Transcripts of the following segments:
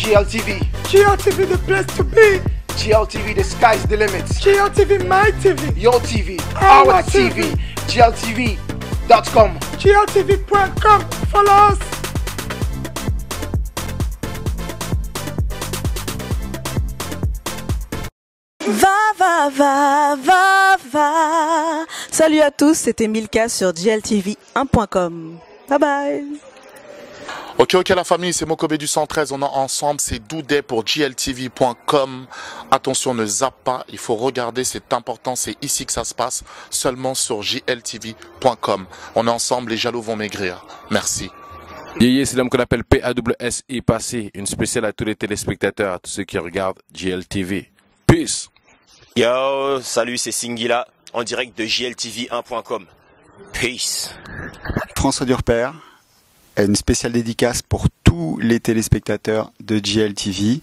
GLTV. GLTV, the place to be. GLTV, the sky's the limit. GLTV, my TV. Your TV, our TV. GLTV.com. GLTV.com. Follow us. Va. Salut à tous, c'était Milka sur GLTV1.com. Bye bye. Ok la famille, c'est Mokobe du 113, on est ensemble, c'est Doudé pour GLTV.com. Attention, ne zappe pas, il faut regarder, c'est important, c'est ici que ça se passe, seulement sur GLTV.com. On est ensemble, les jaloux vont maigrir. Merci. C'est l'homme qu'on appelle PAWSI passé, une spéciale à tous les téléspectateurs, à tous ceux qui regardent GLTV. Peace. Yo, salut, c'est Singila, en direct de GLTV1.com. Peace. François Durper, une spéciale dédicace pour tous les téléspectateurs de GLTV.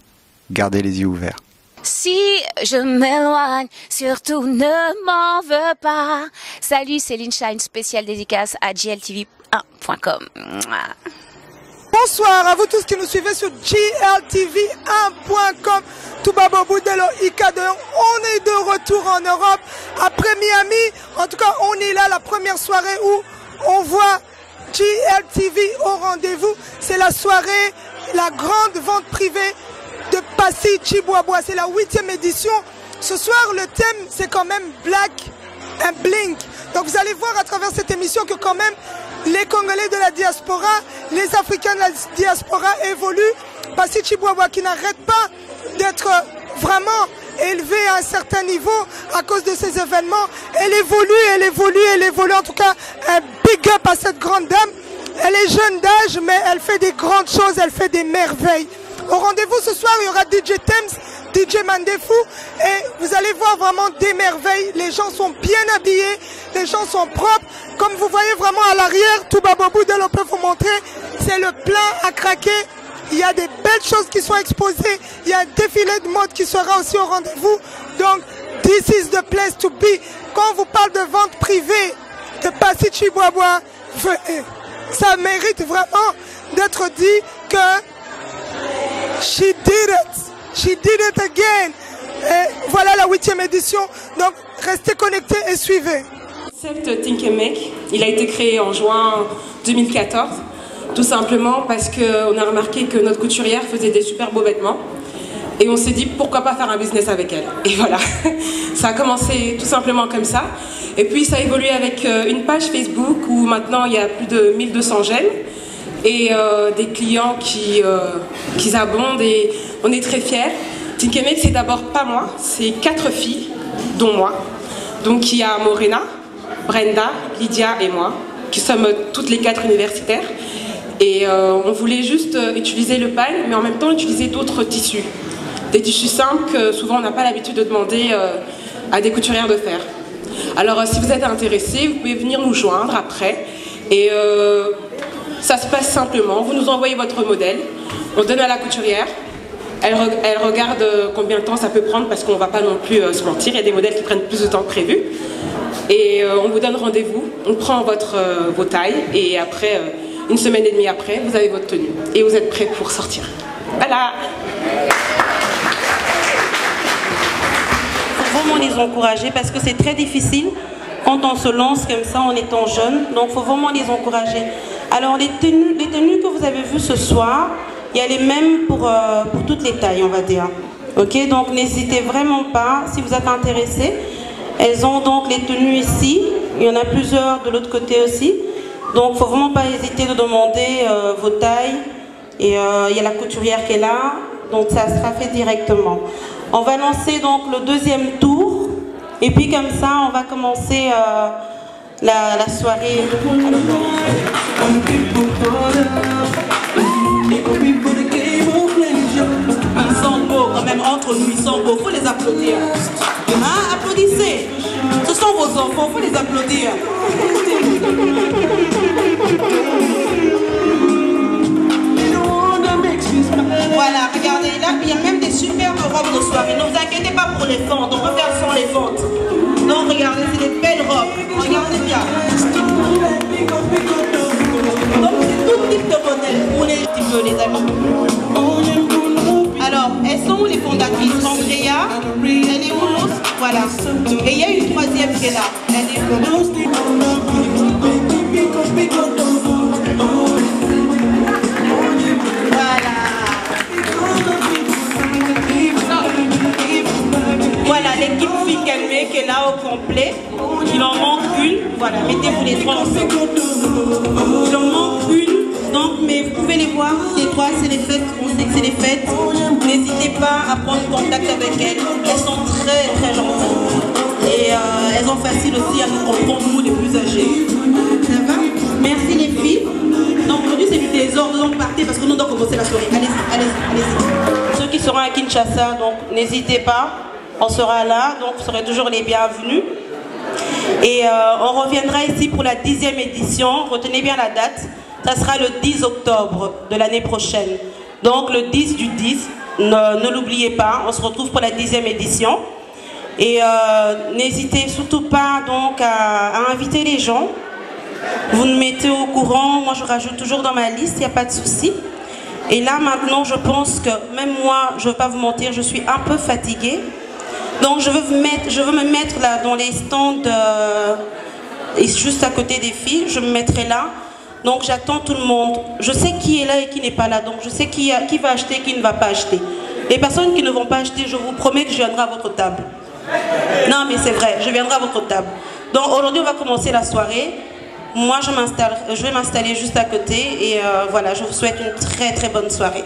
Gardez les yeux ouverts. Si je m'éloigne, surtout ne m'en veux pas. Salut, c'est Lincha, une spéciale dédicace à GLTV1.com. Bonsoir à vous tous qui nous suivez sur GLTV1.com. Toubabo Boudelo Icadon, on est de retour en Europe après Miami. En tout cas, on est là la première soirée où on voit GLTV au rendez-vous. C'est la soirée, la grande vente privée de Passy Chiboisbois. C'est la 8e édition. Ce soir, le thème, c'est quand même Black and Blink. Donc vous allez voir à travers cette émission que quand même les Congolais de la diaspora, les Africains de la diaspora évoluent. Passy Chiboisbois qui n'arrête pas d'être vraiment élevé à un certain niveau à cause de ces événements. Elle évolue. En tout cas, un big up à cette grande dame. Elle est jeune d'âge, mais elle fait des grandes choses, elle fait des merveilles. Au rendez-vous ce soir, il y aura DJ Thames, DJ Mandefou, et vous allez voir vraiment des merveilles. Les gens sont bien habillés, les gens sont propres. Comme vous voyez vraiment à l'arrière, Toubabo Boudel, on peut vous montrer, c'est le plein à craquer. Il y a des belles choses qui sont exposées. Il y a un défilé de mode qui sera aussi au rendez-vous. Donc, this is the place to be. Quand on vous parle de vente privée de Passy Chiboisbois, ça mérite vraiment d'être dit que she did it again. Et voilà la 8e édition. Donc, restez connectés et suivez. Le concept Think and Make, il a été créé en juin 2014. Tout simplement parce qu'on a remarqué que notre couturière faisait des super beaux vêtements et on s'est dit pourquoi pas faire un business avec elle. Et voilà, ça a commencé tout simplement comme ça. Et puis ça a évolué avec une page Facebook où maintenant il y a plus de 1200 j'aime et des clients qui abondent et on est très fiers. Think and Make, c'est d'abord pas moi, c'est 4 filles, dont moi. Donc il y a Morena, Brenda, Lydia et moi, qui sommes toutes les 4 universitaires. Et on voulait juste utiliser le paille, mais en même temps utiliser d'autres tissus. Des tissus simples que souvent on n'a pas l'habitude de demander à des couturières de faire. Alors si vous êtes intéressés, vous pouvez venir nous joindre après. Et ça se passe simplement, vous nous envoyez votre modèle, on donne à la couturière, elle regarde combien de temps ça peut prendre parce qu'on ne va pas non plus se mentir, il y a des modèles qui prennent plus de temps que prévu. Et on vous donne rendez-vous, on prend vos tailles et après... une semaine et demie après, vous avez votre tenue et vous êtes prêts pour sortir. Voilà. Il faut vraiment les encourager parce que c'est très difficile quand on se lance comme ça en étant jeune. Donc il faut vraiment les encourager. Alors les tenues que vous avez vues ce soir, il y a les mêmes pour toutes les tailles, on va dire. Ok, donc n'hésitez vraiment pas si vous êtes intéressés. Elles ont donc les tenues ici. Il y en a plusieurs de l'autre côté aussi. Donc, il ne faut vraiment pas hésiter de demander vos tailles. Et il y a la couturière qui est là. Donc, ça sera fait directement. On va lancer donc le 2e tour. Et puis, comme ça, on va commencer la soirée. Ils sont beaux, quand même, entre nous, ils sont beaux. Il faut les applaudir. Hein? Applaudissez. Ce sont vos enfants, il faut les applaudir. Voilà, regardez, là, il y a même des superbes robes de soirée. Ne vous inquiétez pas pour les fentes, on peut faire sans les fentes. Non, regardez, c'est des belles robes. Regardez bien. Donc, c'est tout type de modèle pour les petits peu, les amis. qui est là. Elle est voilà, l'équipe Think and Make est là au complet. Il en manque une. Voilà, mettez-vous les trois ensemble. Il en manque une. Donc, mais vous pouvez les voir, ces trois, c'est les fêtes. On sait que c'est les fêtes. N'hésitez pas à prendre contact avec elles. Elles sont très très gentilles. Et elles ont facile aussi à nous comprendre, nous les plus âgés. Ça va? Merci les filles. Donc aujourd'hui c'est du désordre, donc partez parce que nous devons commencer la soirée. Allez-y, allez-y, allez-y. Ceux qui seront à Kinshasa, donc n'hésitez pas. On sera là, donc vous serez toujours les bienvenus. Et on reviendra ici pour la 10e édition. Retenez bien la date. Ça sera le 10 octobre de l'année prochaine. Donc le 10 du 10, ne l'oubliez pas. On se retrouve pour la 10e édition. Et n'hésitez surtout pas donc à inviter les gens. Vous me mettez au courant. Moi je rajoute toujours dans ma liste, il n'y a pas de souci. Et là maintenant je pense que même moi, je ne veux pas vous mentir, je suis un peu fatiguée. Donc je veux me mettre là dans les stands et juste à côté des filles, je me mettrai là. Donc j'attends tout le monde. Je sais qui est là et qui n'est pas là. Donc je sais qui va acheter, qui ne va pas acheter. Les personnes qui ne vont pas acheter, je vous promets que je viendrai à votre table. Non mais c'est vrai, je viendrai à votre table. Donc aujourd'hui on va commencer la soirée. Moi je vais m'installer juste à côté et voilà, je vous souhaite une très très bonne soirée.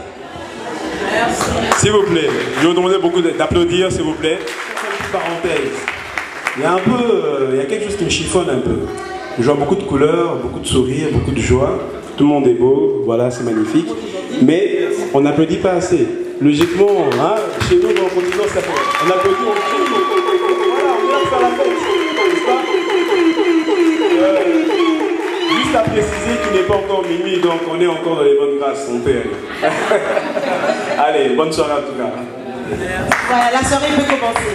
S'il vous plaît, je vais vous demander beaucoup d'applaudir, s'il vous plaît. Une parenthèse. Il y a quelque chose qui me chiffonne un peu. Je vois beaucoup de couleurs, beaucoup de sourires, beaucoup de joie. Tout le monde est beau, voilà, c'est magnifique. Mais on n'applaudit pas assez. Logiquement, hein, chez nous, dans le continent, ça fait. On applaudit, on crie. Voilà, on vient faire la fête. N'est-ce pas? Juste à préciser qu'il n'est pas encore minuit, donc on est encore dans les bonnes grâces, mon père. Allez, bonne soirée en tout cas. Voilà, la soirée peut commencer.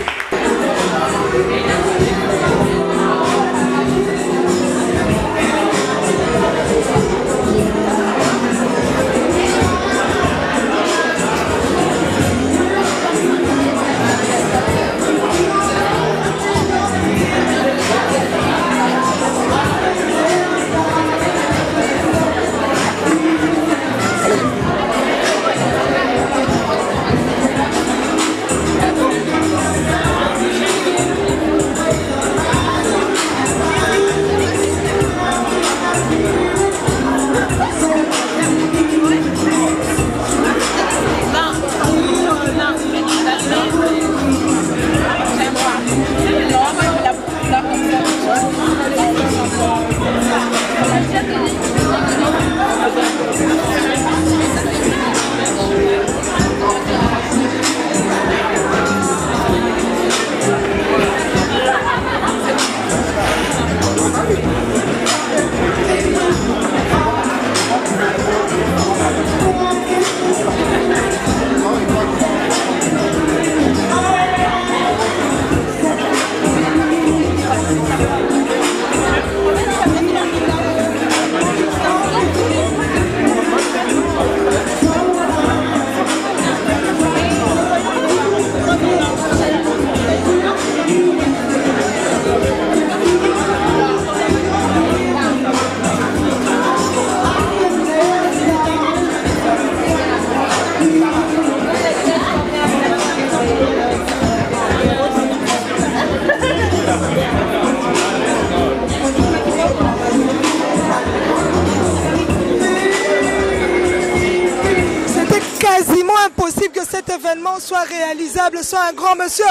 Soit réalisable, soit un grand monsieur,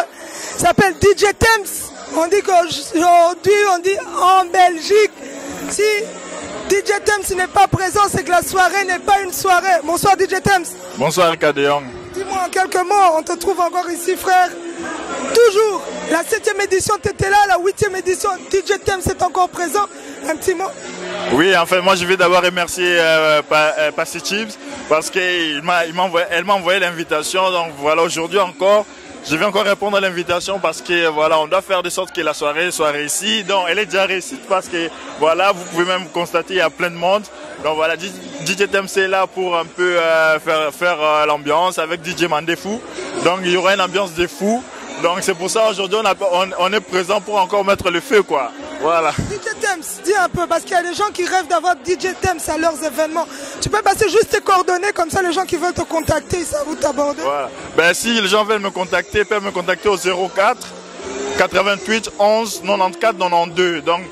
s'appelle DJ Thames. On dit qu'aujourd'hui, on dit en Belgique, si DJ Thames n'est pas présent, c'est que la soirée n'est pas une soirée. Bonsoir DJ Thames. Bonsoir Kadeong. Dis-moi en quelques mots, on te trouve encore ici frère. Toujours, la 7e édition tu étais là, la 8e édition, DJ Thames est encore présent. Un petit mot. Oui, en fait, moi je vais d'abord remercier Passy Chips parce qu'elle m'a envoyé l'invitation. Donc voilà, aujourd'hui encore, je vais encore répondre à l'invitation parce que voilà, on doit faire de sorte que la soirée soit réussie. Donc elle est déjà réussie parce que voilà, vous pouvez même constater il y a plein de monde. Donc voilà, DJ Thames est là pour un peu faire l'ambiance avec DJ Mandefou. Donc il y aura une ambiance de fou. Donc c'est pour ça aujourd'hui on est présent pour encore mettre le feu quoi. Voilà. DJ Tems, dis un peu, parce qu'il y a des gens qui rêvent d'avoir DJ Tems à leurs événements. Tu peux passer juste tes coordonnées, comme ça les gens qui veulent te contacter, ça vous t'aborder. Voilà. Ben si les gens veulent me contacter, ils peuvent me contacter au 04 88 11 94 92. Donc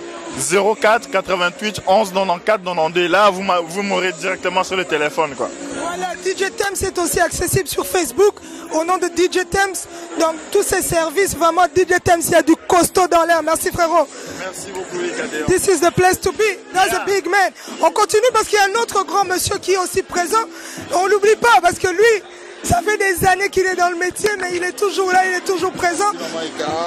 04 88 11 94 92. Là, vous m'aurez directement sur le téléphone quoi. Voilà, DJ Tems est aussi accessible sur Facebook au nom de DJ Tems. Donc tous ces services, vraiment DJ Tems, il y a du costaud dans l'air. Merci frérot. Merci beaucoup les cadets. This is the place to be. That's a big man. On continue parce qu'il y a un autre grand monsieur qui est aussi présent. On l'oublie pas parce que lui, ça fait des années qu'il est dans le métier, mais il est toujours là, il est toujours présent.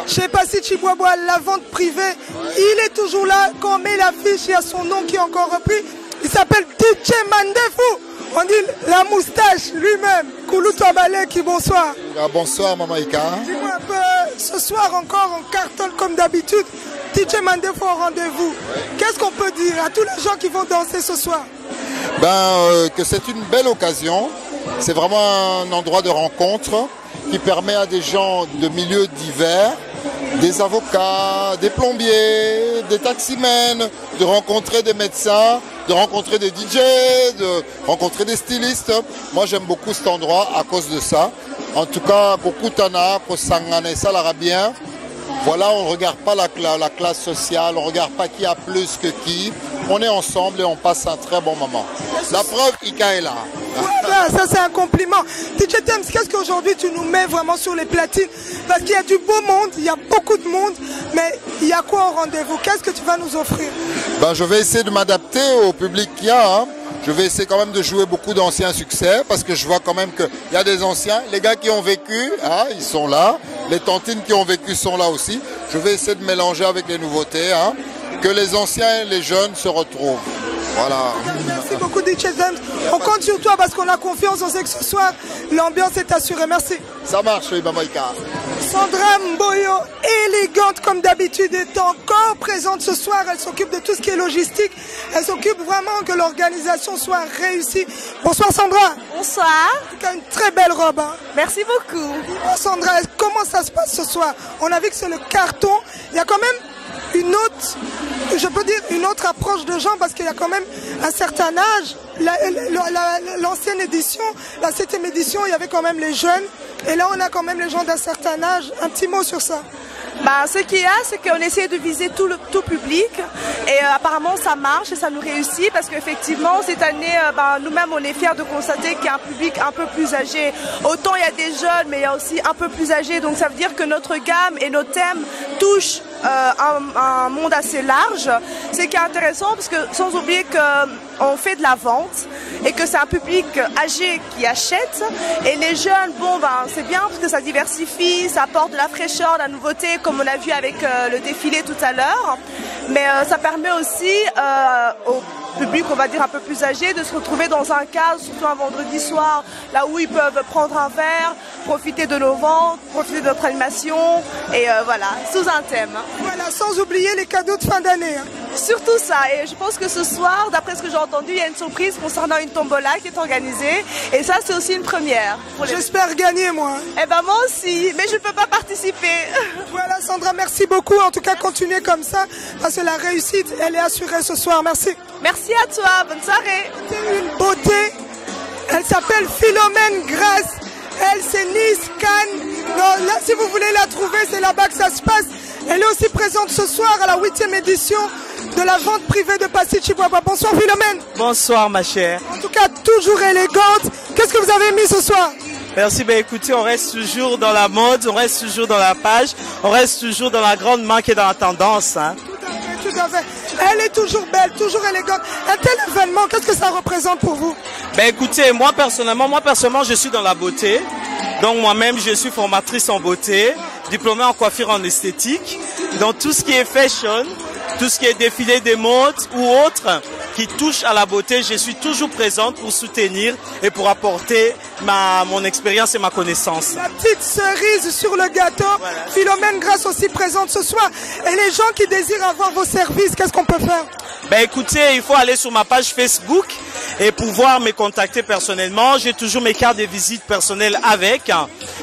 Chez Passi Chiboabo, la vente privée, il est toujours là. Quand on met l'affiche, il y a son nom qui est encore repris. Il s'appelle DJ Mandefu. On dit la moustache lui-même. Koulou Tabaleki, bonsoir. Bonsoir Mamaïka. Dis-moi un peu, ce soir encore on cartonne comme d'habitude. DJ Mandefu au rendez-vous. Qu'est-ce qu'on peut dire à tous les gens qui vont danser ce soir? Que c'est une belle occasion. C'est vraiment un endroit de rencontre qui permet à des gens de milieux divers, des avocats, des plombiers, des taximens, de rencontrer des médecins, de rencontrer des DJ, de rencontrer des stylistes. Moi j'aime beaucoup cet endroit à cause de ça. En tout cas, pour Koutana, pour Sangane, ça l'ira bien. Voilà, on ne regarde pas la classe sociale, on ne regarde pas qui a plus que qui. On est ensemble et on passe un très bon moment. La preuve, Ika est là. Voilà, ça c'est un compliment. DJ Tems, qu'est-ce qu'aujourd'hui tu nous mets vraiment sur les platines? Parce qu'il y a du beau monde, il y a beaucoup de monde, mais il y a quoi au rendez-vous? Qu'est-ce que tu vas nous offrir? Je vais essayer de m'adapter au public qu'il y a. Hein. Je vais essayer quand même de jouer beaucoup d'anciens succès parce que je vois quand même qu'il y a des anciens. Les gars qui ont vécu, hein, ils sont là. Les tantines qui ont vécu sont là aussi. Je vais essayer de mélanger avec les nouveautés, hein, que les anciens et les jeunes se retrouvent. Voilà. Merci beaucoup DJ Tems. On compte sur toi parce qu'on a confiance. On sait que ce soir, l'ambiance est assurée. Merci. Ça marche, oui, Mamaïka. Sandra Mboyo, élégante comme d'habitude, est encore présente ce soir. Elle s'occupe de tout ce qui est logistique. Elle s'occupe vraiment que l'organisation soit réussie. Bonsoir Sandra. Bonsoir. Tu as une très belle robe. Hein. Merci beaucoup. Dis-moi Sandra, comment ça se passe ce soir? On a vu que c'est le carton. Il y a quand même une autre, je peux dire une autre approche de gens parce qu'il y a quand même un certain âge. L'ancienne édition, la 7e édition, il y avait quand même les jeunes. Et là, on a quand même les gens d'un certain âge. Un petit mot sur ça. Ce qu'il y a, c'est qu'on essaie de viser tout public et apparemment ça marche et ça nous réussit parce qu'effectivement cette année, nous-mêmes on est fiers de constater qu'il y a un public un peu plus âgé. Autant il y a des jeunes mais il y a aussi un peu plus âgés, donc ça veut dire que notre gamme et nos thèmes touchent un monde assez large. C'est qui est intéressant parce que sans oublier qu'on fait de la vente et que c'est un public âgé qui achète et les jeunes, c'est bien parce que ça diversifie, ça apporte de la fraîcheur, de la nouveauté comme on a vu avec le défilé tout à l'heure, mais ça permet aussi au public, on va dire un peu plus âgé, de se retrouver dans un cadre, surtout un vendredi soir, là où ils peuvent prendre un verre, profiter de nos ventes, profiter de notre animation, et voilà, sous un thème. Voilà, sans oublier les cadeaux de fin d'année. Hein. Surtout ça, et je pense que ce soir, d'après ce que j'ai entendu, il y a une surprise concernant une tombola qui est organisée, et ça c'est aussi une première. J'espère gagner moi. Eh ben moi aussi, mais je ne peux pas participer. Voilà Sandra, merci beaucoup, en tout cas continuez comme ça, parce que la réussite, elle est assurée ce soir, merci. Merci à toi, bonne soirée. C'est une beauté, elle s'appelle Philomène Grasse, elle c'est Nice, Cannes. Non, là si vous voulez la trouver, c'est là-bas que ça se passe. Elle est aussi présente ce soir à la 8e édition de la vente privée de Passi Chiboabo. Bonsoir Philomène. Bonsoir ma chère. En tout cas, toujours élégante. Qu'est-ce que vous avez mis ce soir? Merci, écoutez, on reste toujours dans la mode, on reste toujours dans la page, on reste toujours dans la grande marque et dans la tendance. Hein. Tout à fait. Elle est toujours belle, toujours élégante. Un tel événement, qu'est-ce que ça représente pour vous? Écoutez, moi personnellement, je suis dans la beauté. Donc moi-même, je suis formatrice en beauté, diplômée en coiffure en esthétique. Dans tout ce qui est fashion, tout ce qui est défilé des modes ou autre qui touche à la beauté, je suis toujours présente pour soutenir et pour apporter mon expérience et ma connaissance. La petite cerise sur le gâteau, voilà. Philomène Grasse aussi présente ce soir. Et les gens qui désirent avoir vos services, qu'est-ce qu'on peut faire? Écoutez, il faut aller sur ma page Facebook et pouvoir me contacter personnellement. J'ai toujours mes cartes de visite personnelles avec.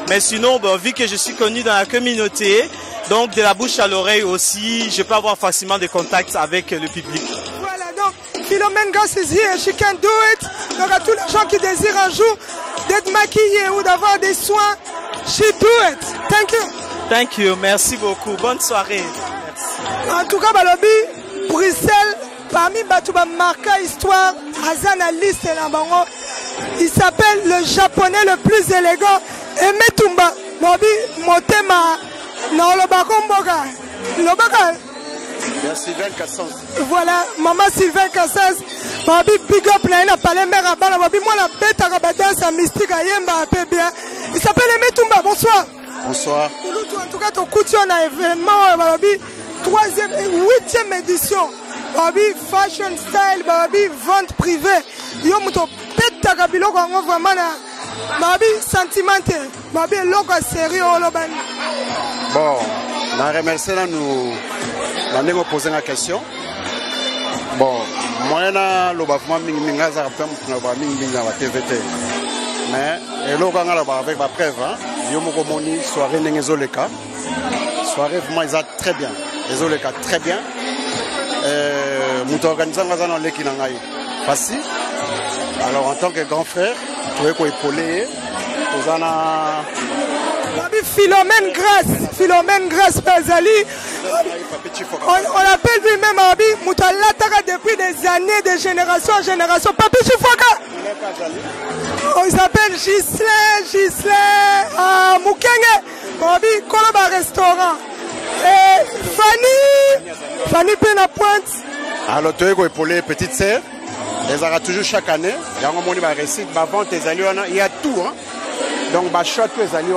Mais sinon, bon, vu que je suis connu dans la communauté, donc de la bouche à l'oreille aussi, je peux avoir facilement des contacts avec le public. Voilà, donc Philomène Goss is here, she can do it. Donc à tous les gens qui désirent un jour d'être maquillés ou d'avoir des soins, she do it. Thank you. Thank you, merci beaucoup. Bonne soirée. Merci. En tout cas, Balobi, Bruxelles, parmi Batouba Marca Histoire, Azana liste Lambango, il s'appelle le japonais le plus élégant, Aimé Tumba. Balobi, Motema, non, le Bakomboga. Le Baga. Sylvain Cassens. Voilà, maman Sylvain Cassens. Balobi, big up, là, il a parlé, mère à Bala. Balobi, moi, la bête à Rabadance, à Mystique, à Yemba, à peu bien. Il s'appelle Aimé Tumba. Bonsoir. Bonsoir. En tout cas, ton coup de un événement, Balobi, 3e et 8e édition. Balobi, fashion style, Balobi, vente privée. Yo, mouton, pète ta kabilo, vraiment, Balobi, sentimental. Balobi, logo sérieux, Oloban. Bon, on a remercié nous. On a posé la question. Bon, moi, je suis un TVT. Mais, avec ma preuve, je suis soirée Nengezoleka. Soirée vraiment très bien. Ezoleka très bien. Nous organisons dans l'équipe Nangaï. Facile. Alors, en tant que grand frère, tu es épaulé. Philomène Grasse Pazali. On appelle lui-même Abi Moutalata depuis des années, de génération en génération. Papi Chifwaka. On s'appelle Gislain Moukenge. Abi Koloba Restaurant. Et Fanny Pena Pointe. Alors, tu es épaulé, petite sœur. Elles auront toujours chaque année. Il y a un moment où il y a tout. Donc, bah, choix tous les alliés,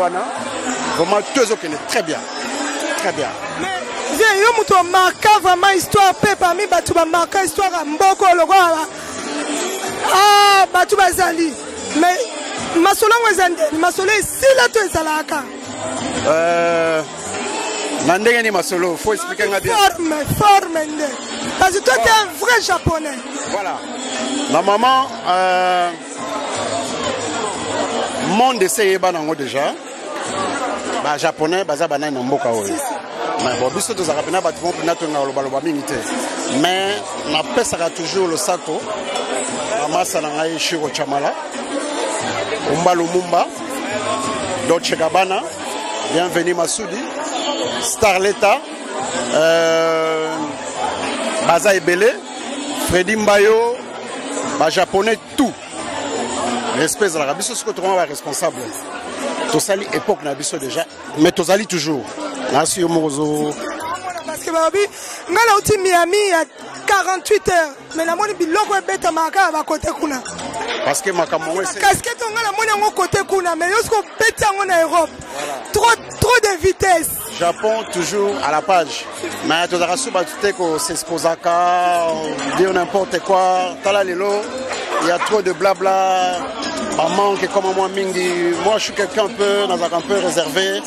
vraiment, tous les très bien. Très bien. Mais, il y a marqué vraiment histoire, parmi Batouba marqué histoire à Mboko, le roi. Ah, Batouba Zali. Mais, Masolo, Masolo, si là, tu es à la Nandengeni Masolo, il faut expliquer bien. Forme. Parce que toi, tu es un vrai japonais. Voilà. La maman, monde essaye déjà. Bah, japonais, baza banane en boka. Mais bon, biso to zakapena batumon pina to na loba minute. Mais na pesaka toujours le sako. Amasa na ngai Shiro Chamala. Umba Lumumba. Dolce Gabbana. Bienvenue Masudi. Starleta. Baza Ebele. Freddy Mbayo. Bah, japonais tout. L'espèce de la Rabie, c'est ce que tu es responsable. Tosali époque na biso déjà, mais Tosali toujours. Là sur Mozo. Parce que Babi, ngala uti Miami il y a 48 heures, mais la moni biloko beta maka ba côté kuna. Parce que makambo c'est casquette ngala moni ngo côté kuna, mais yosko beta ngo na Europe. Trop de vitesse. Japon toujours à la page. Mais tu as reçu Batuteko, c'est Sposaka, dire n'importe quoi, tala lelo, il y a trop de blabla. Maman qui est comme moi mingi, moi je suis quelqu'un un peu réservé,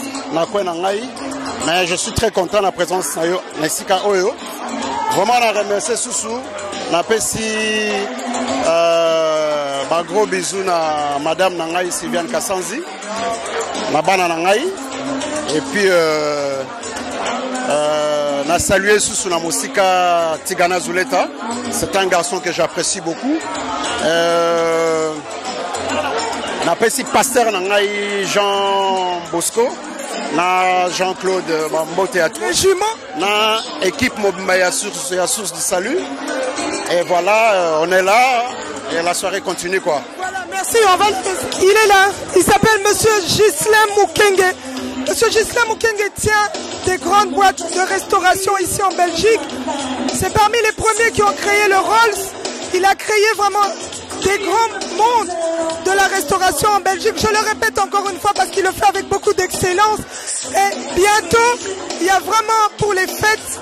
mais je suis très content de la présence de Sika Oyo. Vraiment on a remercié Soussou, on a fait un gros bisou à Madame Nangaï Sylviane Kassanzi, ma bana Nangaï, et puis on a salué Soussou na Mosika Tigana Zuleta, c'est un garçon que j'apprécie beaucoup. Na pesi pasteur nangai Jean Bosco, na Jean-Claude Mambo Théâtre, na équipe Mobimba source du salut. Et voilà, on est là et la soirée continue quoi. Voilà, merci. Il est là. Il s'appelle Monsieur Gislain Moukenge. Monsieur Gislain Moukenge tient des grandes boîtes de restauration ici en Belgique. C'est parmi les premiers qui ont créé le Rolls. Il a créé vraiment des grands mondes de la restauration en Belgique. Je le répète encore une fois parce qu'il le fait avec beaucoup d'excellence. Et bientôt, il y a vraiment pour les fêtes,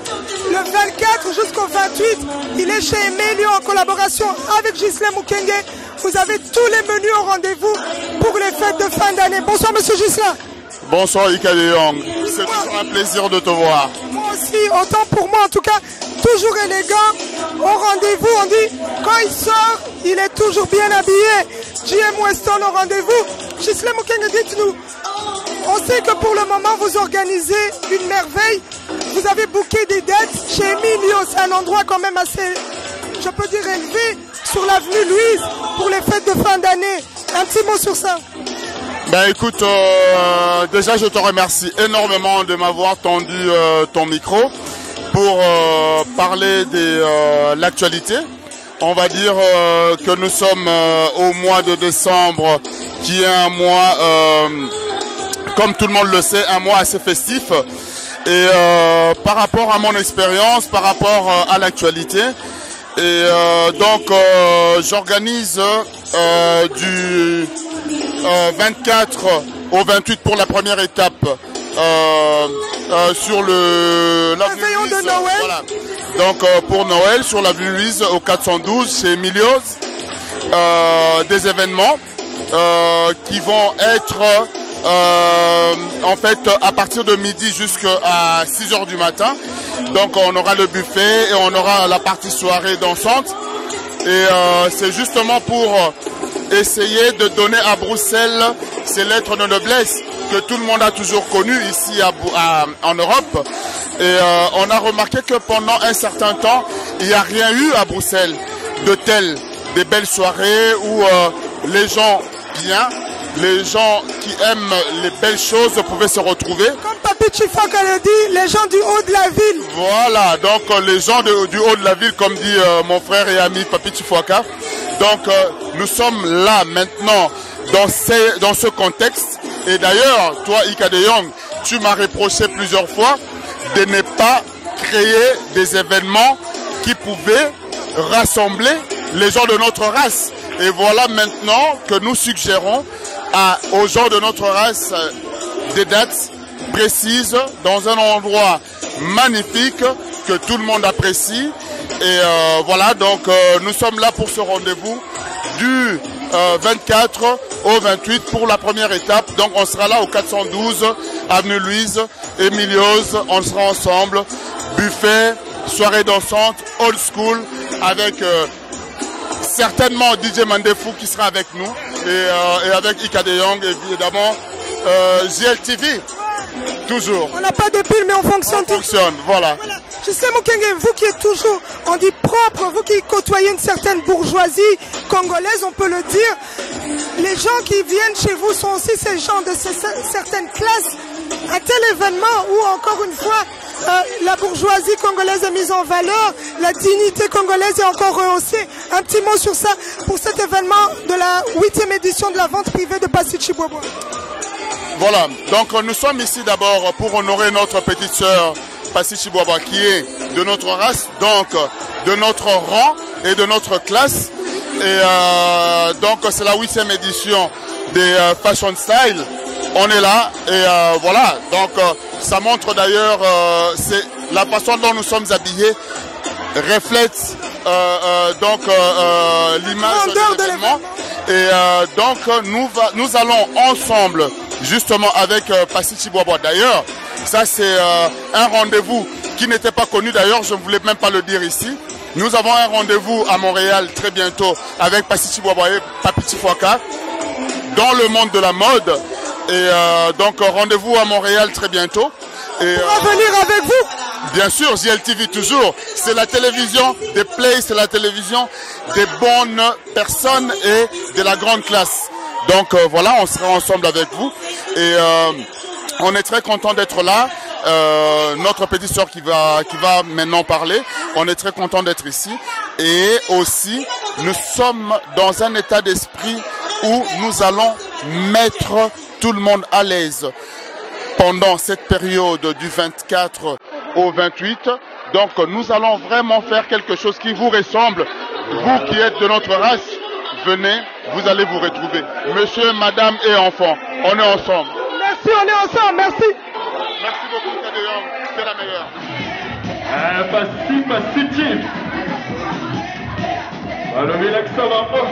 le 24 jusqu'au 28, il est chez Emilio en collaboration avec Gislain Moukenge. Vous avez tous les menus au rendez-vous pour les fêtes de fin d'année. Bonsoir Monsieur Gislain. Bonsoir Ika de Young. C'est toujours un plaisir de te voir. Moi aussi. aussi, autant pour moi en tout cas, toujours élégant, au rendez-vous, on dit, quand il sort, il est toujours bien habillé. JM Weston au rendez-vous. Gisèle Mukenge, dites-nous, on sait que pour le moment, vous organisez une merveille. Vous avez booké des dates chez Emilio, c'est un endroit quand même assez, je peux dire, élevé, sur l'avenue Louise, pour les fêtes de fin d'année. Un petit mot sur ça. Ben écoute, déjà je te remercie énormément de m'avoir tendu ton micro pour parler de l'actualité. On va dire que nous sommes au mois de décembre, qui est un mois, comme tout le monde le sait, un mois assez festif. Et par rapport à mon expérience, par rapport à l'actualité, et donc j'organise du 24 au 28 pour la première étape sur l'avenue Louise, de Noël. Voilà. Donc pour Noël sur l'avenue Louise au 412 chez Emilio's, des événements qui vont être en fait à partir de midi jusqu'à 6h du matin. Donc on aura le buffet et on aura la partie soirée dansante. Et c'est justement pour essayer de donner à Bruxelles ces lettres de noblesse que tout le monde a toujours connues ici en Europe. Et on a remarqué que pendant un certain temps, il n'y a rien eu à Bruxelles de tel, des belles soirées où les gens bien, les gens qui aiment les belles choses pouvaient se retrouver. Comme Papi Chifaka le dit, les gens du haut de la ville. Voilà, donc les gens du haut de la ville, comme dit mon frère et ami Papi Chifaka. Donc nous sommes là maintenant dans ce contexte. Et d'ailleurs, toi Ika de Jong, tu m'as reproché plusieurs fois de ne pas créer des événements qui pouvaient rassembler les gens de notre race. Et voilà maintenant que nous suggérons aux gens de notre race des dates précises dans un endroit magnifique que tout le monde apprécie. Et voilà, donc nous sommes là pour ce rendez-vous du 24 au 28 pour la première étape. Donc on sera là au 412 avenue Louise, Emilio's, on sera ensemble, buffet, soirée dansante, old school, avec certainement DJ Mandefou qui sera avec nous et avec Ika de Jong, évidemment JLTV, toujours. On n'a pas de pile mais on fonctionne. On fonctionne, voilà. Je sais Mukenge, vous qui êtes toujours, on dit propre, vous qui côtoyez une certaine bourgeoisie congolaise, on peut le dire, les gens qui viennent chez vous sont aussi ces gens de certaines classes. Un tel événement où, encore une fois, la bourgeoisie congolaise est mise en valeur, la dignité congolaise est encore rehaussée. Un petit mot sur ça, pour cet événement de la 8e édition de la vente privée de Passy Chibobo. Voilà, donc nous sommes ici d'abord pour honorer notre petite sœur Passy Chibobo, qui est de notre race, donc de notre rang et de notre classe. Et donc c'est la 8e édition des Fashion Style. On est là et voilà, donc ça montre d'ailleurs, c'est la façon dont nous sommes habillés reflète donc l'image de l'événement. Et donc nous allons ensemble justement avec Passy Chibobo. D'ailleurs, ça c'est un rendez-vous qui n'était pas connu, d'ailleurs je ne voulais même pas le dire ici. Nous avons un rendez-vous à Montréal très bientôt avec Passy Chibobo et Papi Chifaka dans le monde de la mode. Et donc rendez-vous à Montréal très bientôt. Et, on va venir avec vous. Bien sûr, JLTV toujours. C'est la télévision des plays, c'est la télévision des bonnes personnes et de la grande classe. Donc voilà, on sera ensemble avec vous. Et on est très content d'être là. Notre petite soeur qui va maintenant parler. On est très content d'être ici. Et aussi, nous sommes dans un état d'esprit où nous allons mettre tout le monde à l'aise pendant cette période du 24 au 28. Donc nous allons vraiment faire quelque chose qui vous ressemble. Vous qui êtes de notre race, venez, vous allez vous retrouver. Monsieur, madame et enfants, on est ensemble. Merci, on est ensemble, merci. Merci beaucoup, Ika de Jong, c'est la meilleure. Passy Chief. Alors, relax, ça va pas.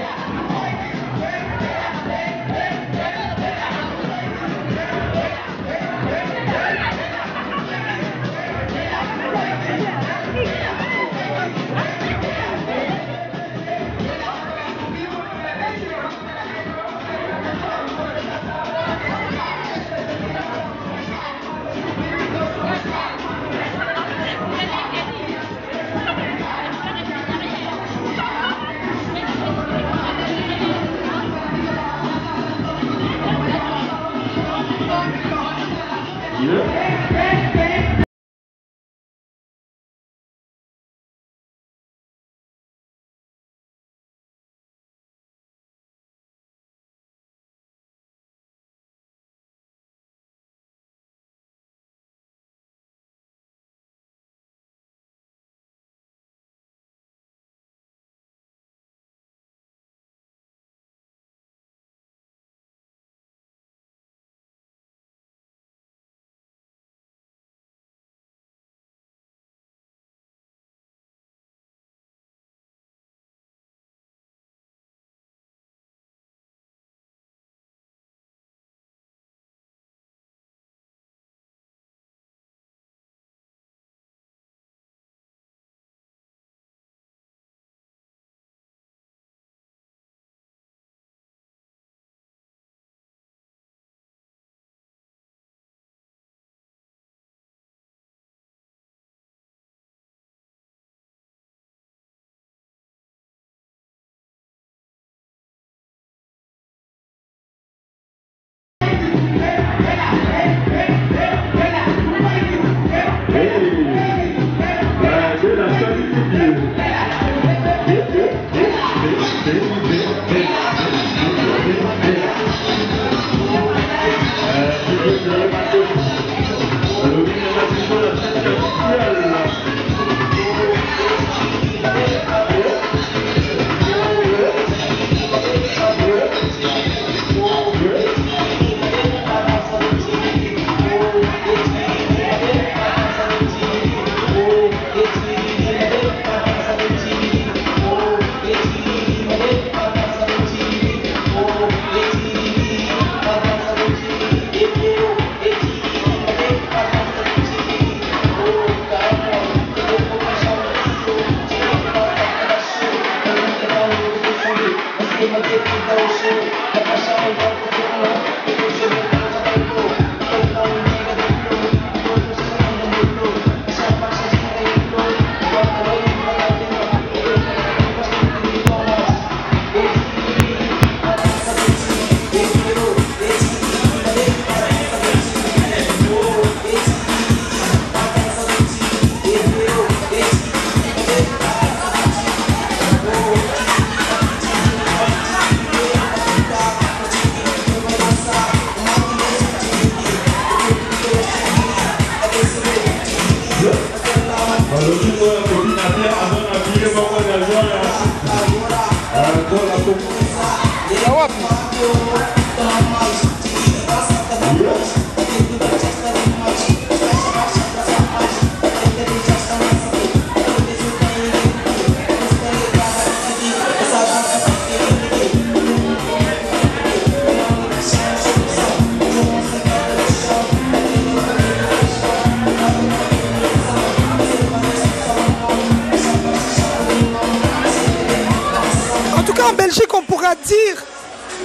Dire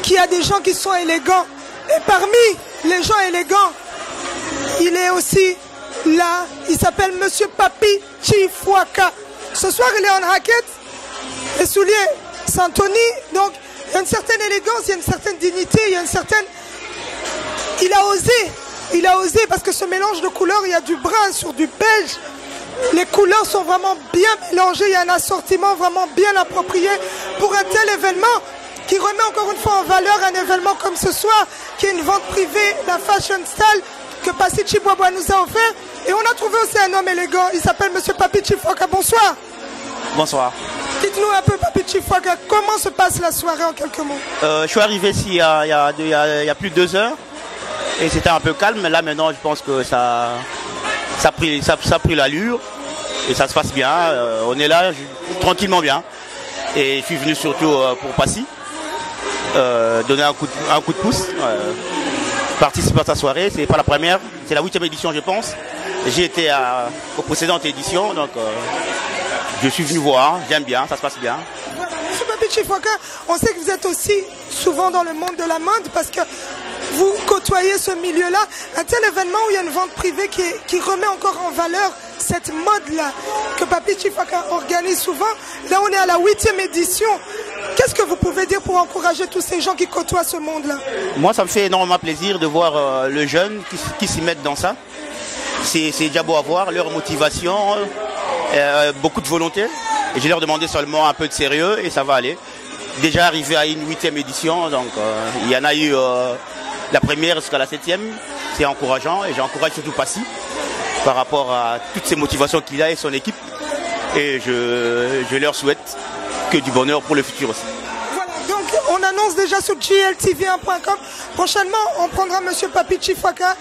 qu'il y a des gens qui sont élégants et parmi les gens élégants il est aussi là, il s'appelle Monsieur Papi Chifwaka. Ce soir il est en raquette, les souliers Santoni, donc il y a une certaine élégance, il y a une certaine dignité, il y a une certaine... Il a osé parce que ce mélange de couleurs, il y a du brun sur du beige. Les couleurs sont vraiment bien mélangées, il y a un assortiment vraiment bien approprié pour un tel événement qui remet encore une fois en valeur un événement comme ce soir, qui est une vente privée, la Fashion Style que Passi Chibwabwa nous a offert. Et on a trouvé aussi un homme élégant, il s'appelle Monsieur Papi Chifwaka. Bonsoir. Bonsoir. Dites-nous un peu, Papi Chifwaka, comment se passe la soirée en quelques mots? Je suis arrivé ici il y a plus de 2 heures et c'était un peu calme, mais là maintenant je pense que ça a pris l'allure et ça se passe bien. On est là tranquillement bien et je suis venu surtout pour Passi. Donner un coup de pouce, participer à sa soirée. C'est pas la première, c'est la 8e édition je pense. J'ai été aux précédentes éditions, donc je suis venu voir, j'aime bien, ça se passe bien. Monsieur Papi Chifwaka, on sait que vous êtes aussi souvent dans le monde de la mode parce que vous côtoyez ce milieu-là. Un tel événement où il y a une vente privée qui remet encore en valeur cette mode-là que Papi Chifwaka organise souvent. Là on est à la 8e édition. Qu'est-ce que vous pouvez dire pour encourager tous ces gens qui côtoient ce monde-là? Moi, ça me fait énormément plaisir de voir le jeune qui s'y mettent dans ça. C'est déjà beau à voir, leur motivation, beaucoup de volonté. Et je leur demandais seulement un peu de sérieux et ça va aller. Déjà arrivé à une 8e édition, donc il y en a eu la première jusqu'à la 7e. C'est encourageant et j'encourage surtout Passy par rapport à toutes ces motivations qu'il a et son équipe. Et je leur souhaite que du bonheur pour le futur aussi. Voilà, donc on annonce déjà sur GLTV1.com. Prochainement, on prendra M. Papi Chifwaka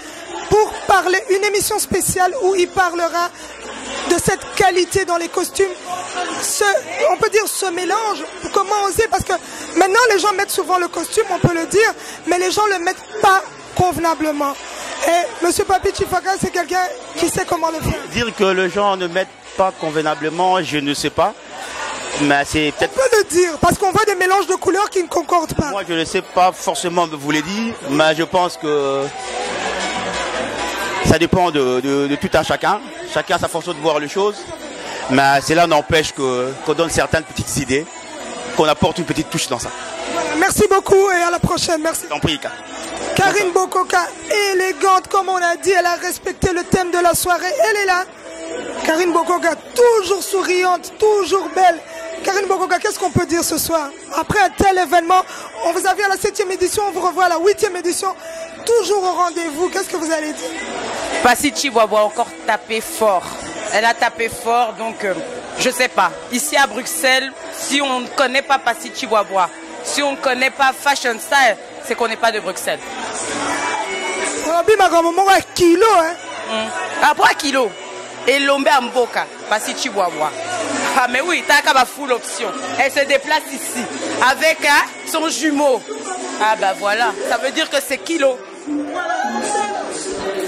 pour parler une émission spéciale où il parlera de cette qualité dans les costumes. On peut dire ce mélange, comment oser, parce que maintenant les gens mettent souvent le costume, on peut le dire, mais les gens ne le mettent pas convenablement. Et M. Papi Chifwaka, c'est quelqu'un qui sait comment le faire. Dire que les gens ne mettent pas convenablement, je ne sais pas. Mais c'est peut-être... On peut le dire, parce qu'on voit des mélanges de couleurs qui ne concordent pas. Moi, je ne sais pas forcément vous l'ai dit, mais je pense que ça dépend de tout un chacun. Chacun a sa façon de voir les choses. Mais cela n'empêche qu'on donne certaines petites idées, qu'on apporte une petite touche dans ça. Merci beaucoup et à la prochaine. Merci. T'en prie, Karine Bokoka, élégante, comme on a dit, elle a respecté le thème de la soirée. Elle est là. Karine Bokoka, toujours souriante, toujours belle. Karine Bokoka, qu'est-ce qu'on peut dire ce soir? Après un tel événement, on vous a vu à la 7e édition, on vous revoit à la 8e édition, toujours au rendez-vous. Qu'est-ce que vous allez dire? Passy Chihuahua a encore tapé fort. Elle a tapé fort, donc je sais pas. Ici à Bruxelles, si on ne connaît pas Passy Chihuahua, si on ne connaît pas Fashion Style, c'est qu'on n'est pas de Bruxelles. Kilo, hein? Après kilo. Et l'ombe à Mboka, Passy Chihuahua. Ah mais oui, t'as qu'à full option. Elle se déplace ici avec son jumeau. Ah bah voilà, ça veut dire que c'est kilo.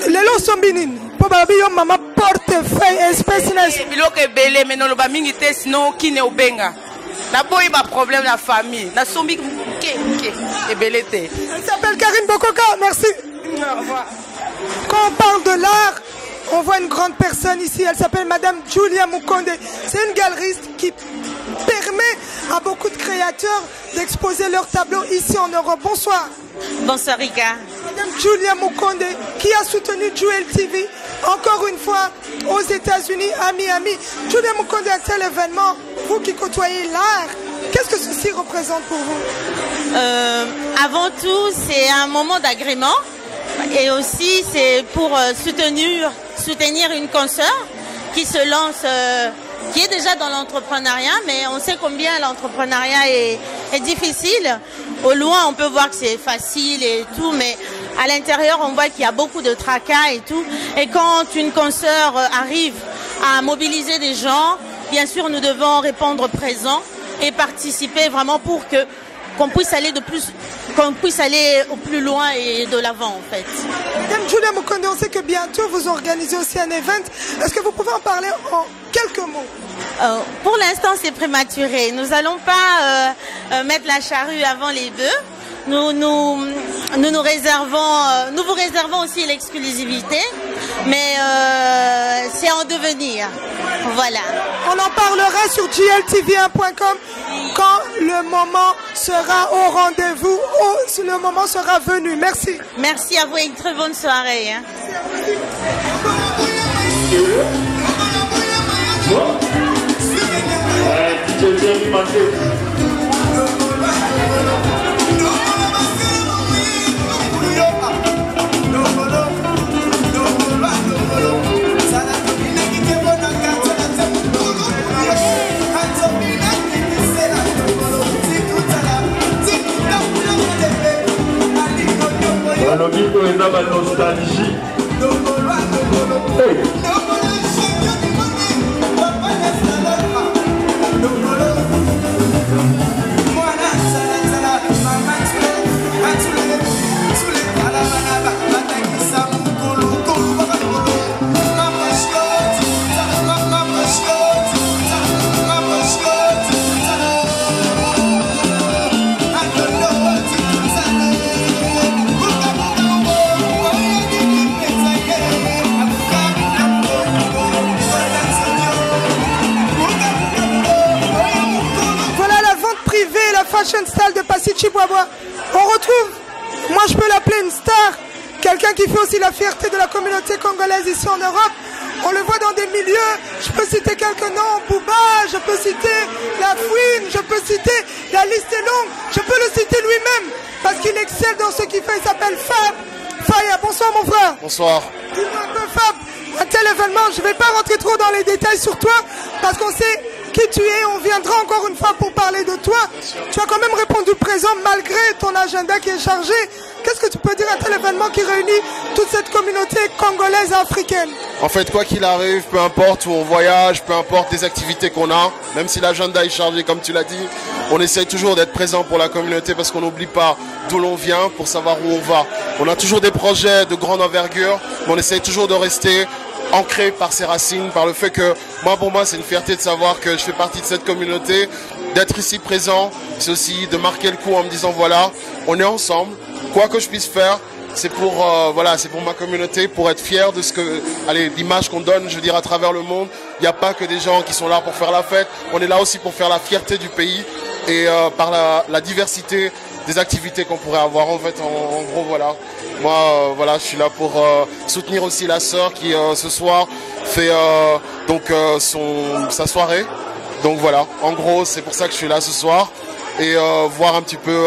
Les lots sont bénines. Pour babio maman portefeuille espèce n'est. Bilo que belé mais non le ba mingi te sinon qui ne obenga. Na boy ba problème la famille. Na sombi et belé te. Elle s'appelle Karine Bokoka, merci. Au revoir. Quand on parle de l'art, on voit une grande personne ici, elle s'appelle Madame Julia Mukonde. C'est une galeriste qui permet à beaucoup de créateurs d'exposer leurs tableaux ici en Europe. Bonsoir. Bonsoir Rika. Madame Julia Mukonde qui a soutenu Jewel TV encore une fois aux États-Unis, à Miami. Julia Mukonde, à tel événement, vous qui côtoyez l'art, qu'est-ce que ceci représente pour vous? Avant tout, c'est un moment d'agrément. Et aussi, c'est pour soutenir une consoeur qui se lance, qui est déjà dans l'entrepreneuriat, mais on sait combien l'entrepreneuriat est difficile. Au loin, on peut voir que c'est facile et tout, mais à l'intérieur, on voit qu'il y a beaucoup de tracas et tout. Et quand une consoeur arrive à mobiliser des gens, bien sûr, nous devons répondre présent et participer vraiment pour qu'on puisse aller au plus loin et de l'avant en fait. Madame Julia Mukonde, on sait que bientôt vous organisez aussi un event. Est-ce que vous pouvez en parler en quelques mots? Pour l'instant c'est prématuré. Nous n'allons pas mettre la charrue avant les bœufs. Nous vous réservons aussi l'exclusivité, mais c'est en devenir. Voilà. On en parlera sur GLTV1.com quand le moment sera au rendez-vous, le moment sera venu. Merci. Merci à vous et une très bonne soirée. Hein. Lobito est dans la nostalgie. quelqu'un qui fait aussi la fierté de la communauté congolaise ici en Europe. On le voit dans des milieux, je peux citer quelques noms, Bouba, je peux citer La Fouine, je peux citer, la liste est longue, je peux le citer lui-même, parce qu'il excelle dans ce qu'il fait, il s'appelle Fab. Faya, bonsoir mon frère. Bonsoir. Dis-moi un peu Fab, un tel événement, je ne vais pas rentrer trop dans les détails sur toi, parce qu'on sait qui tu es, on viendra encore une fois pour parler de toi. Tu as quand même répondu présent malgré ton agenda qui est chargé. Qu'est-ce que tu peux dire à tel événement qui réunit toute cette communauté congolaise et africaine? En fait, quoi qu'il arrive, peu importe où on voyage, peu importe les activités qu'on a, même si l'agenda est chargé comme tu l'as dit, on essaye toujours d'être présent pour la communauté parce qu'on n'oublie pas d'où l'on vient pour savoir où on va. On a toujours des projets de grande envergure, mais on essaye toujours de rester ancré par ses racines, par le fait que pour moi c'est une fierté de savoir que je fais partie de cette communauté, d'être ici présent, c'est aussi de marquer le coup en me disant voilà, on est ensemble, quoi que je puisse faire, c'est pour voilà, c'est pour ma communauté, pour être fier de ce que, allez, l'image qu'on donne, je veux dire à travers le monde. Il n'y a pas que des gens qui sont là pour faire la fête, on est là aussi pour faire la fierté du pays et par la diversité des activités qu'on pourrait avoir. En fait, en gros, voilà. Moi, voilà, je suis là pour soutenir aussi la sœur qui ce soir fait sa soirée. Donc voilà, en gros, c'est pour ça que je suis là ce soir et voir un petit peu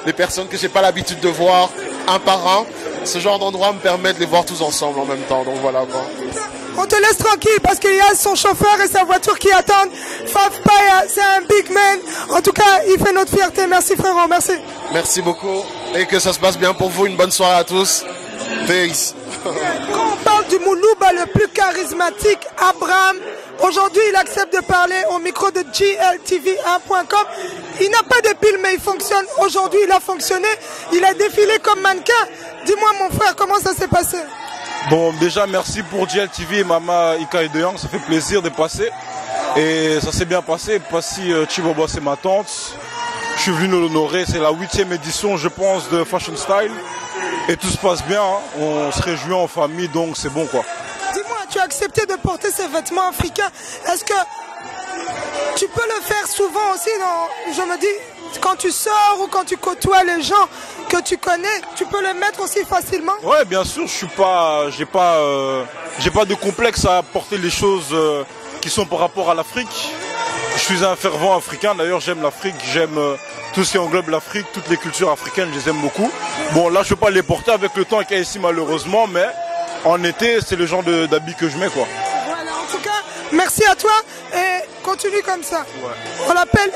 les personnes que j'ai pas l'habitude de voir un par un. Ce genre d'endroit me permet de les voir tous ensemble en même temps. Donc voilà quoi. On te laisse tranquille parce qu'il y a son chauffeur et sa voiture qui attendent. Fab Faya, c'est un big man. En tout cas, il fait notre fierté. Merci frérot, merci. Merci beaucoup et que ça se passe bien pour vous. Une bonne soirée à tous. Peace. Quand on parle du Moulouba le plus charismatique, Abraham, aujourd'hui il accepte de parler au micro de GLTV1.com. Il n'a pas de pile mais il fonctionne. Aujourd'hui il a fonctionné. Il a défilé comme mannequin. Dis-moi mon frère, comment ça s'est passé? Bon, déjà merci pour GLTV et Mama Ika et Deyang, ça fait plaisir de passer. Et ça s'est bien passé. Passy Chibobo, c'est ma tante. Je suis venu l'honorer, c'est la 8e édition, je pense, de Fashion Style. Et tout se passe bien, hein. On se réjouit en famille, donc c'est bon quoi. Dis-moi, tu as accepté de porter ces vêtements africains. Est-ce que tu peux le faire souvent aussi je me dis, quand tu sors ou quand tu côtoies les gens que tu connais, tu peux le mettre aussi facilement? Ouais, bien sûr, j'ai pas de complexe à porter les choses qui sont par rapport à l'Afrique. Je suis un fervent africain, d'ailleurs j'aime l'Afrique, j'aime tout ce qui englobe l'Afrique, toutes les cultures africaines, je les aime beaucoup. Bon, là je peux pas les porter avec le temps qu'il y a ici malheureusement, mais en été c'est le genre d'habits que je mets quoi. Voilà, en tout cas, merci à toi et continue comme ça. Ouais. On l'appelle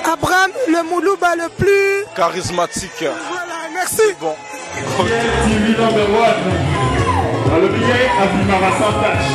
Abraham le Moulouba le plus charismatique. Voilà, merci. C'est bon. TV number 1. Dans le billet, Abimara sans tâche.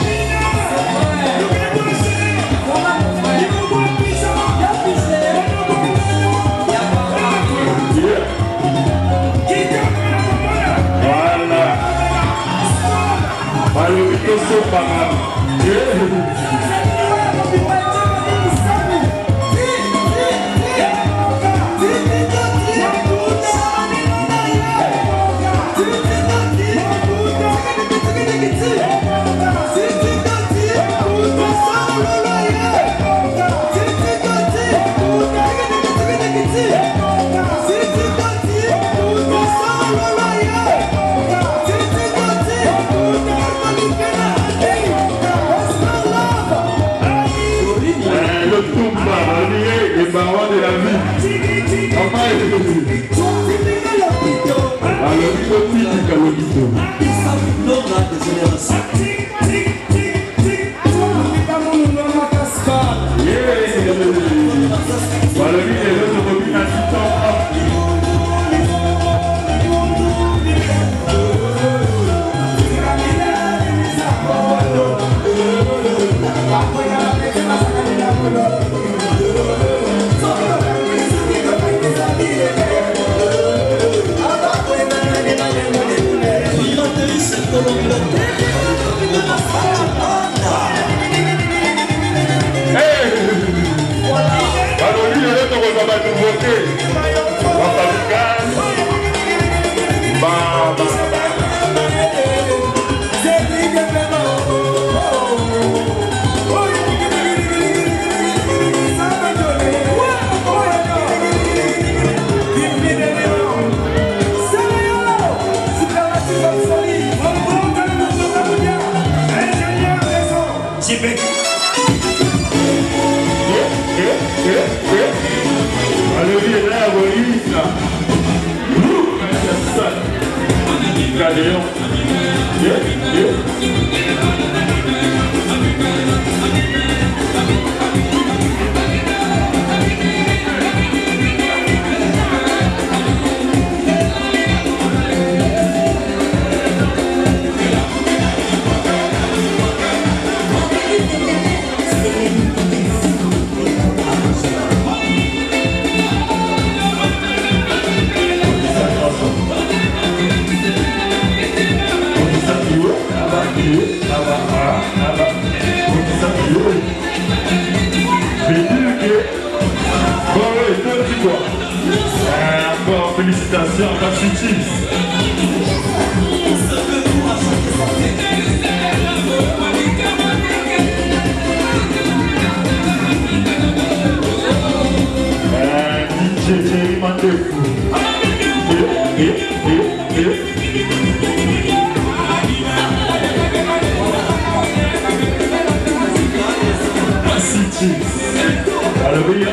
Icadéon. Encore félicitations à Passy Chips. DJ Jerry Mandefu. Passy Chips. Alléluia.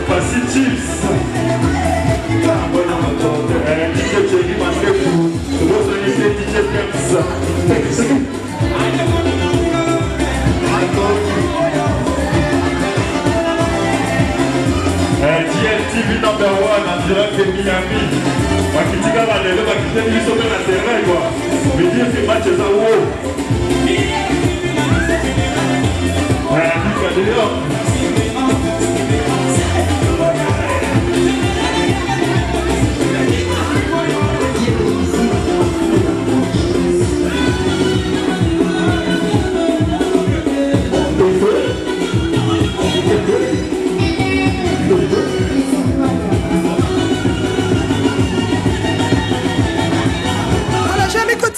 Passy Chips. GLTV number 1 en direct de Miami. Bakitika balelo bakiteli biso pe na terrain quoi. Mais dire que match est à haut.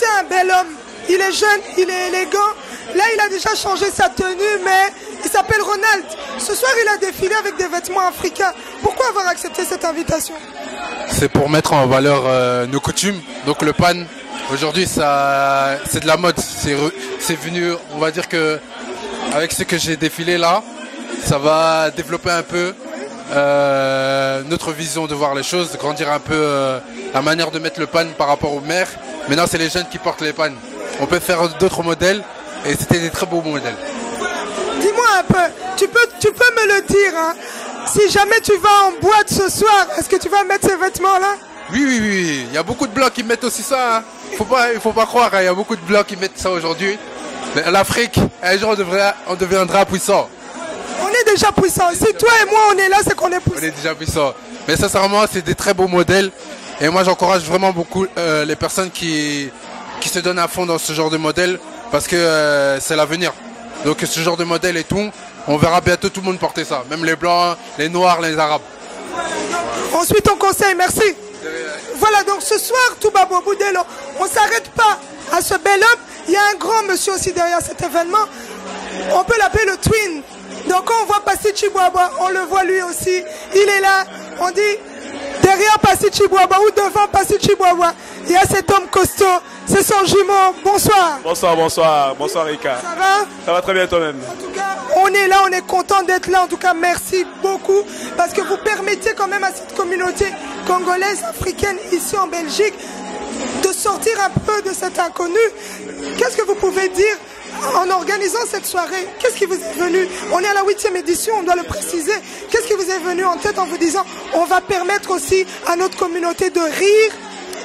Un bel homme, il est jeune, il est élégant. Là, il a déjà changé sa tenue, mais il s'appelle Ronald. Ce soir, il a défilé avec des vêtements africains. Pourquoi avoir accepté cette invitation? C'est pour mettre en valeur nos coutumes. Donc le pan, aujourd'hui, c'est de la mode. C'est venu, on va dire que avec ce que j'ai défilé là, ça va développer un peu notre vision de voir les choses, grandir un peu la manière de mettre le pan par rapport aux mères. Maintenant, c'est les jeunes qui portent les pannes. On peut faire d'autres modèles et c'était des très beaux modèles. Dis-moi un peu, tu peux me le dire, hein, si jamais tu vas en boîte ce soir, est-ce que tu vas mettre ces vêtements-là? Oui. Il y a beaucoup de blocs qui mettent aussi ça. Hein. Il faut pas croire, hein. Il y a beaucoup de blocs qui mettent ça aujourd'hui. L'Afrique, un jour, on deviendra puissant. On est déjà puissant. Si toi et moi, on est là, c'est qu'on est puissant. On est déjà puissant. Mais sincèrement, c'est des très beaux modèles. Et moi, j'encourage vraiment beaucoup les personnes qui se donnent à fond dans ce genre de modèle parce que c'est l'avenir. Donc ce genre de modèle et tout, on verra bientôt tout le monde porter ça. Même les blancs, les noirs, les arabes. On suit ton conseil, merci. Voilà, donc ce soir, Toubabo Boudelo, on ne s'arrête pas à ce bel homme. Il y a un grand monsieur aussi derrière cet événement. On peut l'appeler le Twin. Donc quand on voit Passy Chiboaba, on le voit lui aussi. Il est là, on dit... Derrière Passy Chiboaba ou devant Passy Chiboaba, il y a cet homme costaud, c'est son jumeau. Bonsoir. Bonsoir Rika. Ça va? Ça va très bien toi-même. En tout cas, on est là, on est content d'être là. En tout cas, merci beaucoup parce que vous permettez quand même à cette communauté congolaise, africaine ici en Belgique de sortir un peu de cet inconnu. Qu'est-ce que vous pouvez dire en organisant cette soirée? Qu'est-ce qui vous est venu? On est à la 8e édition, on doit le préciser. Qu'est-ce qui vous est venu en tête en vous disant on va permettre aussi à notre communauté de rire,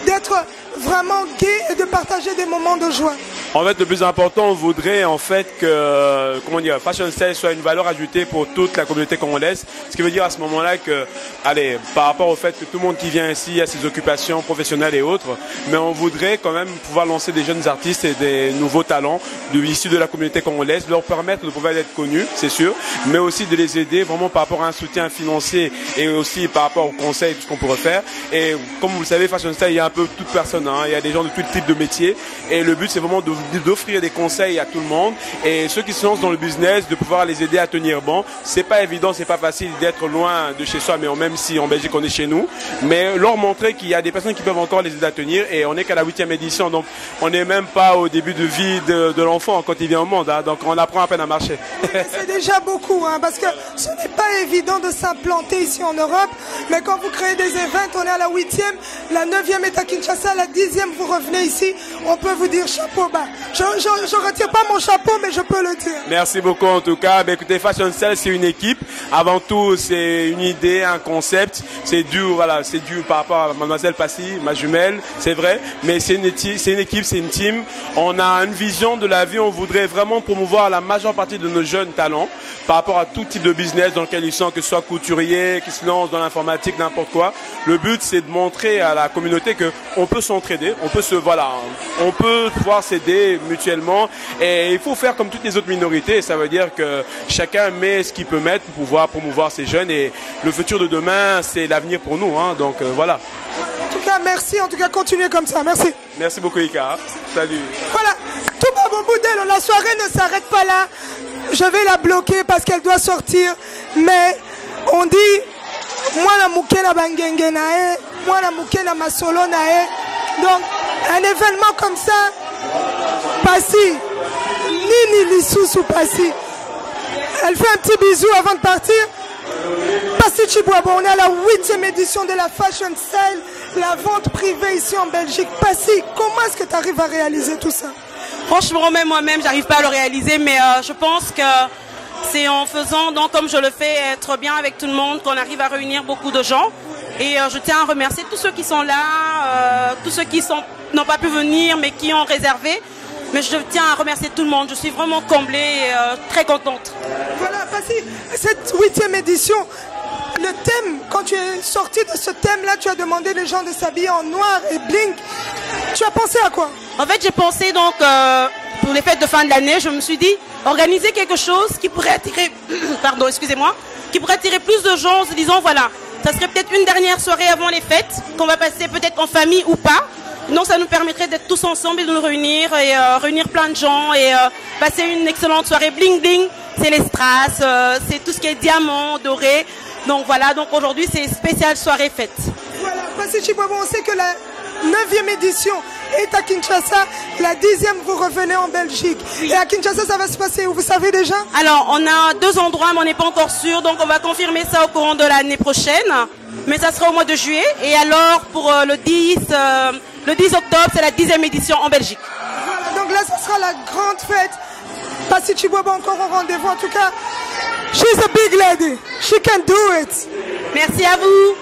d'être vraiment gai et de partager des moments de joie? En fait, le plus important, on voudrait en fait que, comment dire, Fashion Style soit une valeur ajoutée pour toute la communauté congolaise. Ce qui veut dire à ce moment-là que, allez, par rapport au fait que tout le monde qui vient ici a ses occupations professionnelles et autres, mais on voudrait quand même pouvoir lancer des jeunes artistes et des nouveaux talents issus de la communauté congolaise, leur permettre de pouvoir être connus, c'est sûr, mais aussi de les aider vraiment par rapport à un soutien financier et aussi par rapport au conseil, tout ce qu'on pourrait faire. Et comme vous le savez, Fashion Style, il y a un peu toute personne, hein, il y a des gens de tout type de métier, et le but c'est vraiment d'offrir des conseils à tout le monde, et ceux qui se lancent dans le business, de pouvoir les aider à tenir bon. C'est pas évident, c'est pas facile d'être loin de chez soi, mais même si en Belgique on est chez nous, mais leur montrer qu'il y a des personnes qui peuvent encore les aider à tenir, et on n'est qu'à la 8e édition, donc on n'est même pas au début de vie de l'enfant quand il vient au monde, hein, donc on apprend à peine à marcher. C'est déjà beaucoup, hein, parce que ce n'est pas évident de s'implanter ici en Europe, mais quand vous créez des événements, on est à la 8e, la 9e est à Kinshasa, la 10e vous revenez ici, on peut vous dire chapeau bas. Je retire pas mon chapeau, mais je peux le dire. Merci beaucoup en tout cas. Écoutez, Fashion Style, c'est une équipe. Avant tout, c'est une idée, un concept. C'est dû, voilà, c'est dû par rapport à Mademoiselle Passy, ma jumelle, c'est vrai. Mais c'est une équipe, c'est une team. On a une vision de la vie. On voudrait vraiment promouvoir la majeure partie de nos jeunes talents par rapport à tout type de business dans lequel ils sont, que ce soit couturier, qui se lancent dans l'informatique, n'importe quoi. Le but, c'est de montrer à la communauté que on peut s'entraider, on peut on peut pouvoir s'aider mutuellement, et il faut faire comme toutes les autres minorités. Ça veut dire que chacun met ce qu'il peut mettre pour pouvoir promouvoir ces jeunes, et le futur de demain, c'est l'avenir pour nous, hein, donc voilà. En tout cas, merci, en tout cas, continuez comme ça, merci. Merci beaucoup Ika, salut. Voilà, tout va bon bout d'elle, la soirée ne s'arrête pas là. Je vais la bloquer parce qu'elle doit sortir, mais on dit, moi la mouké la bangenge nae, moi la mouké la masolo nae. Donc, un événement comme ça, Passy, Nini Lissous ou Passy. Elle fait un petit bisou avant de partir. Passy Chiboabo, on est à la 8e édition de la Fashion Style, la vente privée ici en Belgique. Passy, comment est-ce que tu arrives à réaliser tout ça? Franchement, même moi-même, j'arrive pas à le réaliser, mais je pense que c'est en faisant, donc comme je le fais, être bien avec tout le monde, qu'on arrive à réunir beaucoup de gens. Et je tiens à remercier tous ceux qui sont là, tous ceux qui n'ont pas pu venir, mais qui ont réservé. Mais je tiens à remercier tout le monde. Je suis vraiment comblée et très contente. Voilà, Passy, cette 8e édition, le thème, quand tu es sorti de ce thème-là, tu as demandé les gens de s'habiller en noir et bling. Tu as pensé à quoi? En fait, j'ai pensé donc, pour les fêtes de fin de l'année, je me suis dit, organiser quelque chose qui pourrait attirer, pardon, excusez-moi, qui pourrait attirer plus de gens en se disant, voilà, ça serait peut-être une dernière soirée avant les fêtes, qu'on va passer peut-être en famille ou pas. Donc ça nous permettrait d'être tous ensemble et de nous réunir, et réunir plein de gens, et passer une excellente soirée bling bling. C'est les strass, c'est tout ce qui est diamant, doré. Donc voilà, donc aujourd'hui c'est spécial soirée fête. Voilà, Passy Chiboabo, on sait que la 9e édition est à Kinshasa, la 10e vous revenez en Belgique. Et à Kinshasa ça va se passer où, vous savez déjà? Alors on a 2 endroits mais on n'est pas encore sûr, donc on va confirmer ça au courant de l'année prochaine. Mais ça sera au mois de juillet. Et alors pour le 10 octobre, c'est la 10e édition en Belgique. Voilà, donc là ce sera la grande fête. Passy Chiboabo encore au rendez-vous. En tout cas, she's a big lady. She can do it. Merci à vous.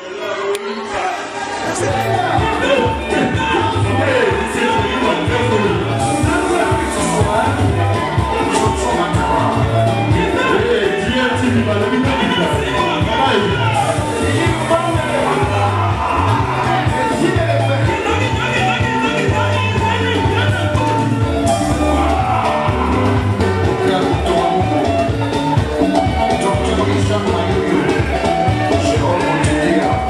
Yeah.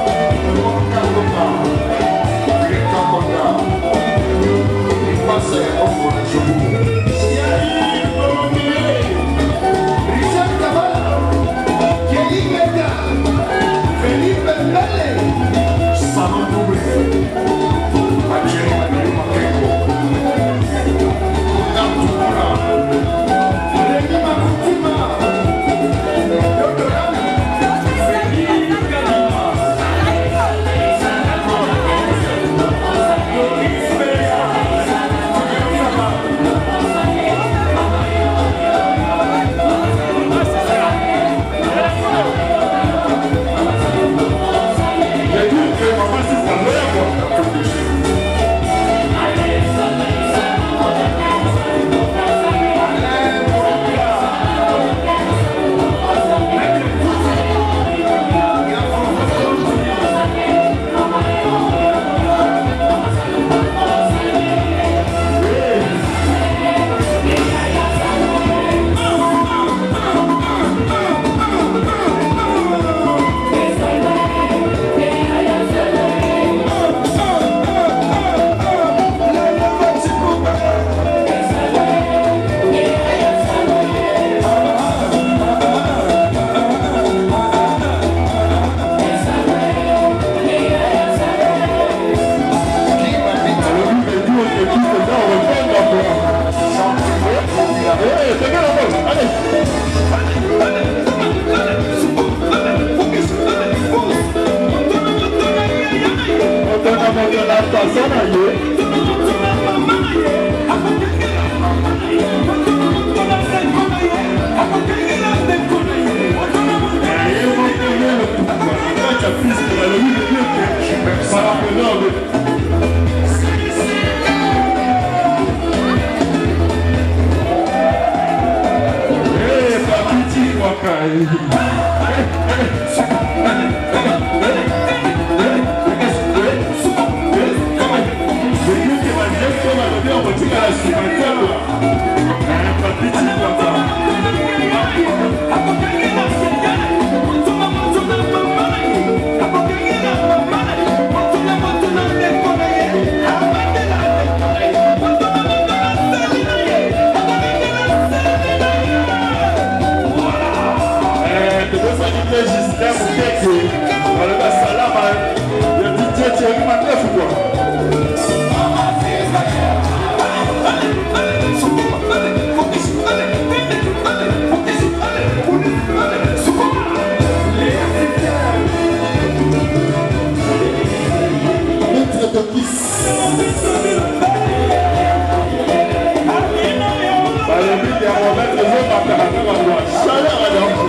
Dans le bas Salama, il y a DJ Thierry Manef ou quoi? Chaleur alors.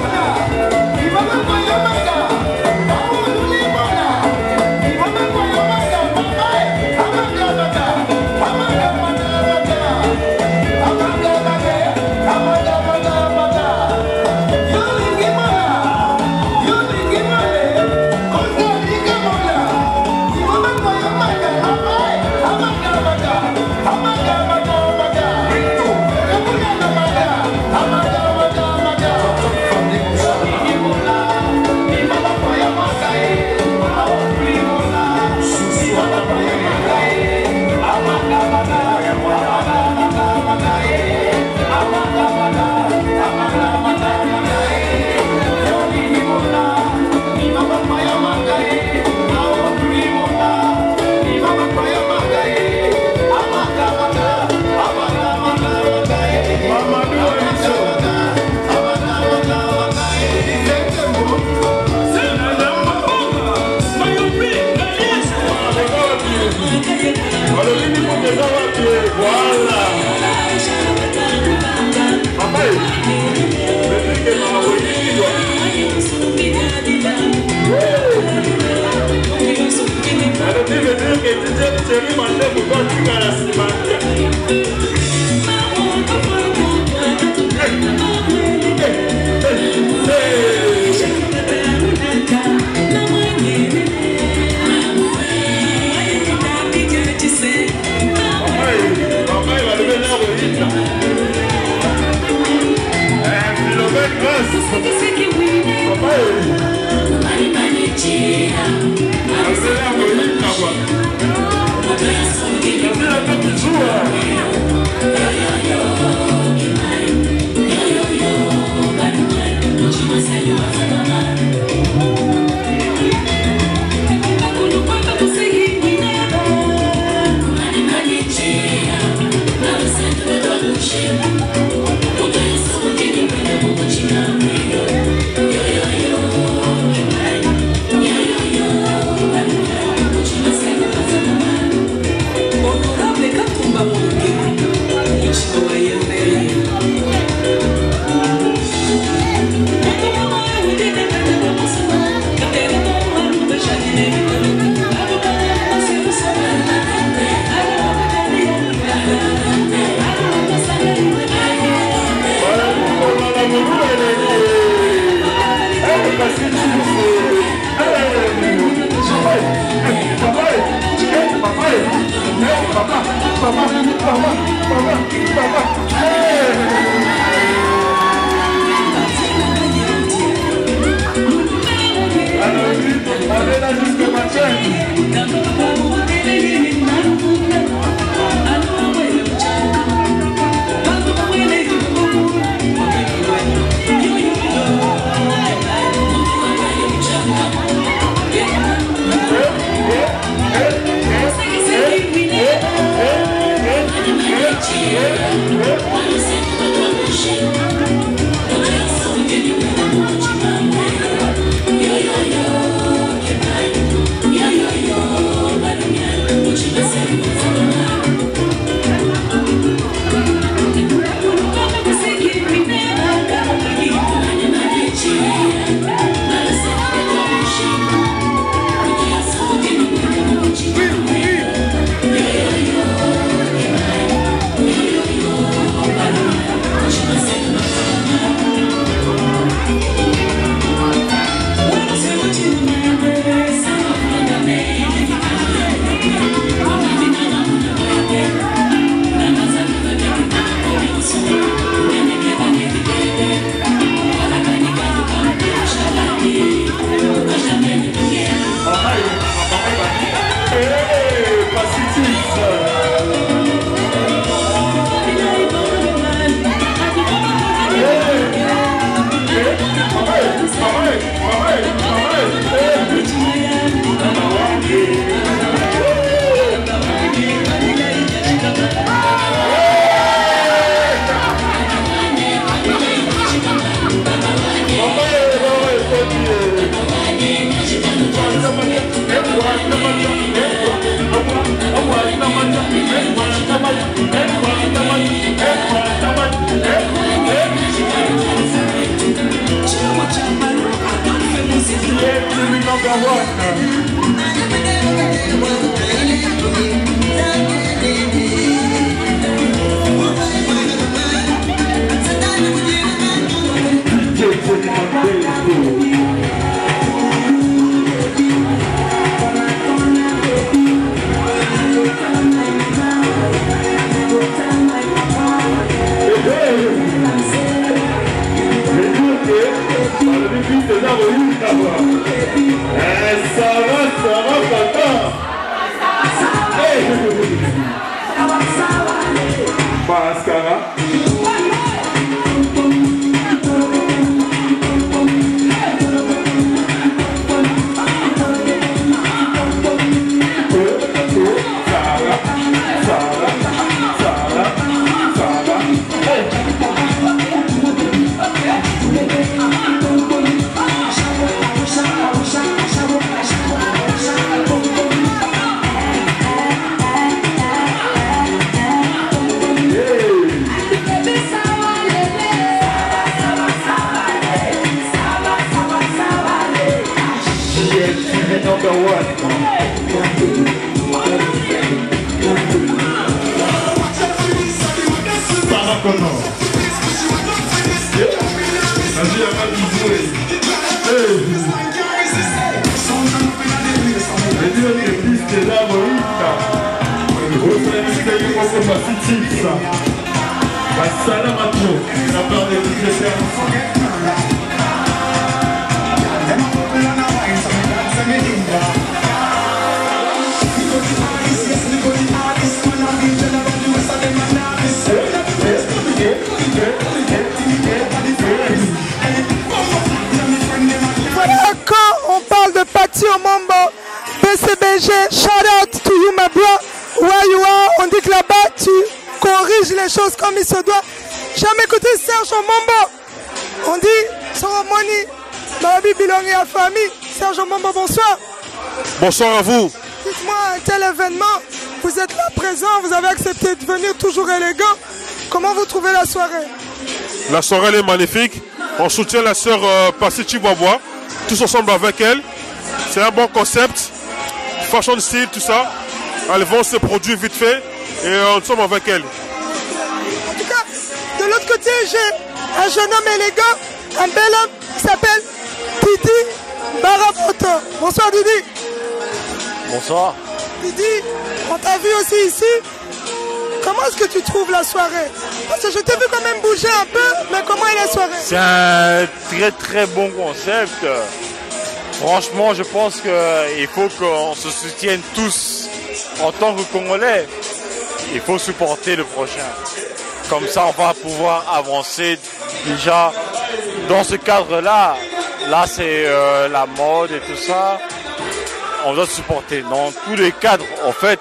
GLTV #1. Voilà, quand on parle de Paty Omombo, PCBG, shout out to you my bro, where you are, on dit que là-bas tu corriges les choses comme il se doit. Jamais écouté Serge Omombo, on dit Soromoni, Babi Bilongi à famille. Serge Omombo, bonsoir. Bonsoir à vous. Dites-moi, un tel événement, vous êtes là présent, vous avez accepté de venir toujours élégant. Comment vous trouvez la soirée? La soirée elle est magnifique. On soutient la sœur Paty Chihuahua, tous ensemble avec elle. C'est un bon concept, fashion style, tout ça. Elle vend ses produits vite fait et nous sommes avec elle. En tout cas, de l'autre côté, j'ai un jeune homme élégant, un bel homme qui s'appelle Didi Baramoto. Bonsoir Didi. Bonsoir. Didi, on t'a vu aussi ici. Comment est-ce que tu trouves la soirée? Parce que je t'ai vu quand même bouger un peu, mais comment est la soirée? C'est un très très bon concept. Franchement, je pense qu'il faut qu'on se soutienne tous en tant que Congolais. Il faut supporter le prochain. Comme ça, on va pouvoir avancer déjà dans ce cadre-là. Là, c'est la mode et tout ça. On doit se supporter dans tous les cadres, en fait.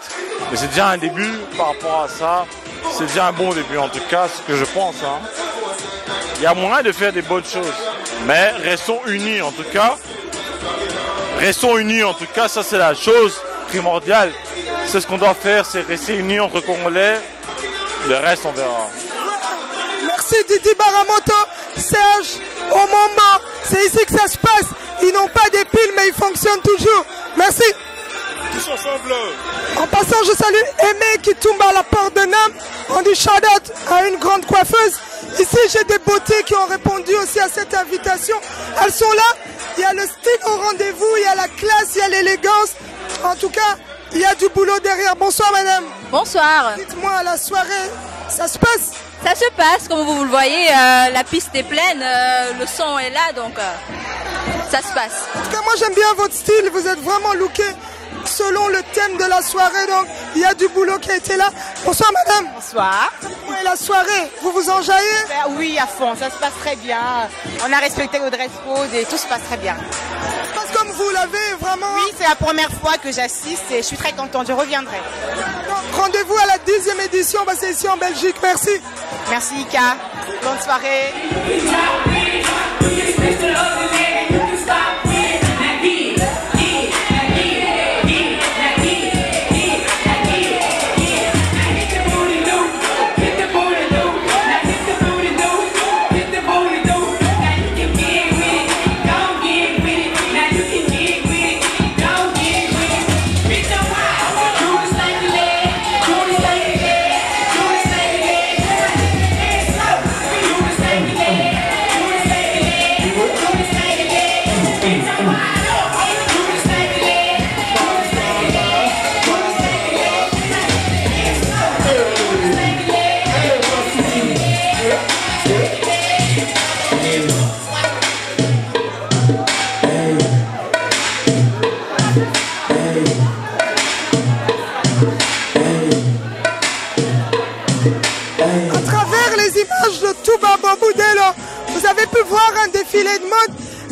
Mais c'est déjà un début par rapport à ça. C'est déjà un bon début, en tout cas, ce que je pense. Hein. Il y a moyen de faire des bonnes choses. Mais restons unis, en tout cas. Restons unis, en tout cas. Ça, c'est la chose primordiale. C'est ce qu'on doit faire, c'est rester unis entre Congolais. Le reste, on verra. Merci Didi Baramoto, Serge Omombo. C'est ici que ça se passe. Ils n'ont pas des piles, mais ils fonctionnent toujours. Merci. Tous ensemble. En passant, je salue Aimé qui tombe à la porte de Nam. On dit shout out à une grande coiffeuse. Ici, j'ai des beautés qui ont répondu aussi à cette invitation. Elles sont là. Il y a le style au rendez-vous, il y a la classe, il y a l'élégance. En tout cas, il y a du boulot derrière. Bonsoir, madame. Bonsoir. Dites-moi, la soirée, ça se passe? Ça se passe, comme vous le voyez, la piste est pleine, le son est là, donc ça se passe. En tout cas, moi, j'aime bien votre style. Vous êtes vraiment looké selon le thème de la soirée, donc il y a du boulot qui a été là. Bonsoir madame. Bonsoir. Et la soirée, vous vous enjaillez? Oui, à fond, ça se passe très bien. On a respecté le dress code et tout se passe très bien. Ça se passe comme vous l'avez vraiment? Oui, c'est la première fois que j'assiste et je suis très contente, je reviendrai. Rendez-vous à la 10e édition, bah, c'est ici en Belgique, merci. Merci Ika, bonne soirée.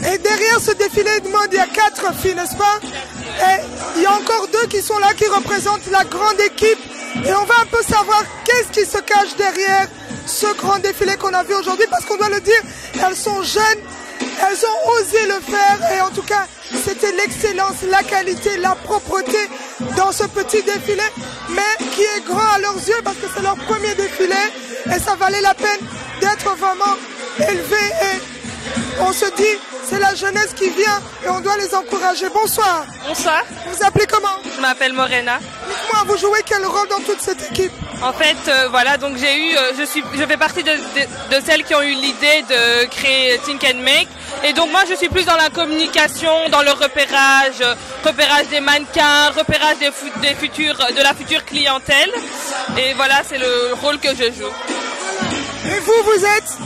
Et derrière ce défilé de mode, il y a 4 filles, n'est-ce pas? Et il y a encore 2 qui sont là, qui représentent la grande équipe. Et on va un peu savoir qu'est-ce qui se cache derrière ce grand défilé qu'on a vu aujourd'hui. Parce qu'on doit le dire, elles sont jeunes, elles ont osé le faire. Et en tout cas, c'était l'excellence, la qualité, la propreté dans ce petit défilé. Mais qui est grand à leurs yeux parce que c'est leur premier défilé. Et ça valait la peine d'être vraiment élevé. Et on se dit, c'est la jeunesse qui vient et on doit les encourager. Bonsoir. Bonsoir. Vous vous appelez comment? Je m'appelle Morena. Dites-moi, vous jouez quel rôle dans toute cette équipe? En fait, voilà, donc je fais partie de celles qui ont eu l'idée de créer Think and Make. Et donc moi, je suis plus dans la communication, dans le repérage des mannequins, repérage de la future clientèle. Et voilà, c'est le rôle que je joue. Et vous êtes?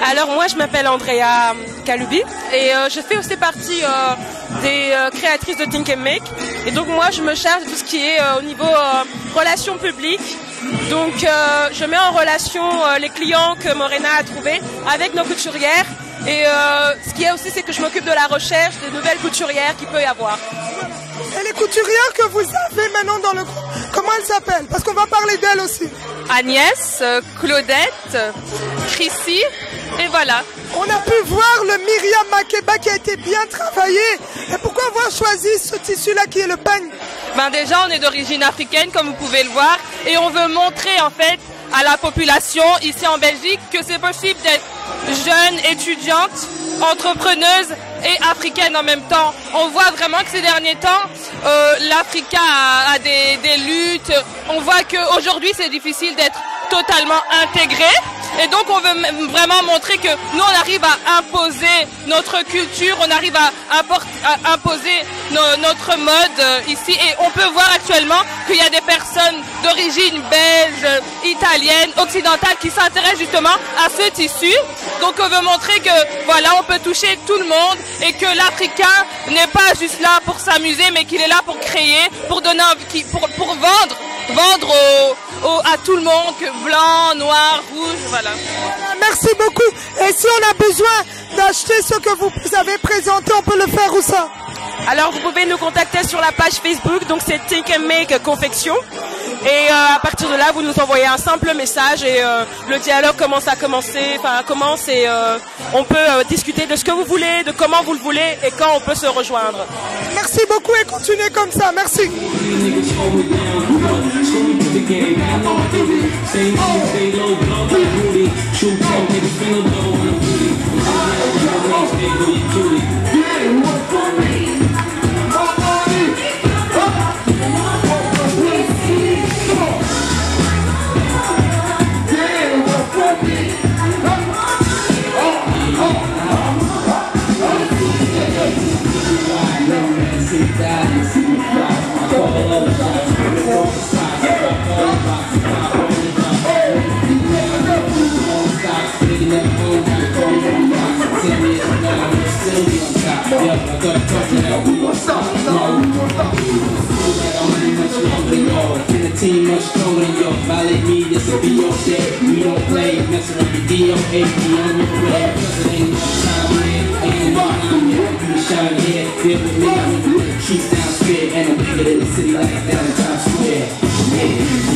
Alors moi je m'appelle Andrea Kalubi et je fais aussi partie des créatrices de Think and Make. Et donc moi je me charge de tout ce qui est au niveau relations publiques. Donc je mets en relation les clients que Morena a trouvés avec nos couturières. Et ce qu'il y a aussi, c'est que je m'occupe de la recherche des nouvelles couturières qu'il peut y avoir. Et les couturières que vous avez maintenant dans le groupe, comment elles s'appellent? Parce qu'on va parler d'elles aussi. Agnès, Claudette, Chrissy, et voilà. On a pu voir le Myriam Makeba qui a été bien travaillé. Et pourquoi avoir choisi ce tissu-là qui est le pagne? Ben déjà, on est d'origine africaine, comme vous pouvez le voir, et on veut montrer en fait à la population ici en Belgique que c'est possible d'être jeune, étudiante, entrepreneuse et africaine en même temps. On voit vraiment que ces derniers temps, l'Africa a des luttes. On voit qu'aujourd'hui, c'est difficile d'être totalement intégré. Et donc, on veut vraiment montrer que nous, on arrive à imposer notre culture, on arrive à imposer notre mode ici. Et on peut voir actuellement qu'il y a des personnes d'origine belge, italienne, occidentale qui s'intéressent justement à ce tissu. Donc, on veut montrer que, voilà, on peut toucher tout le monde et que l'Africain n'est pas juste là pour s'amuser, mais qu'il est là pour créer, pour donner, pour vendre à tout le monde, que blanc, noir, rouge, voilà. Merci beaucoup. Et si on a besoin d'acheter ce que vous avez présenté, on peut le faire où ça? Alors vous pouvez nous contacter sur la page Facebook, donc c'est Think and Make Confection. Et à partir de là, vous nous envoyez un simple message et le dialogue commence et on peut discuter de ce que vous voulez, de comment vous le voulez et quand on peut se rejoindre. Merci beaucoup et continuez comme ça. Merci. Team much stronger than yours. Violate me, this will be your shit. We don't play, mess around the DOA. We on your way, cause it ain't no time here. Ain't no time here. You shine here, deal with me. I'm gonna put the truth down straight. And I'm bigger than the city like a down Times Square. Yeah.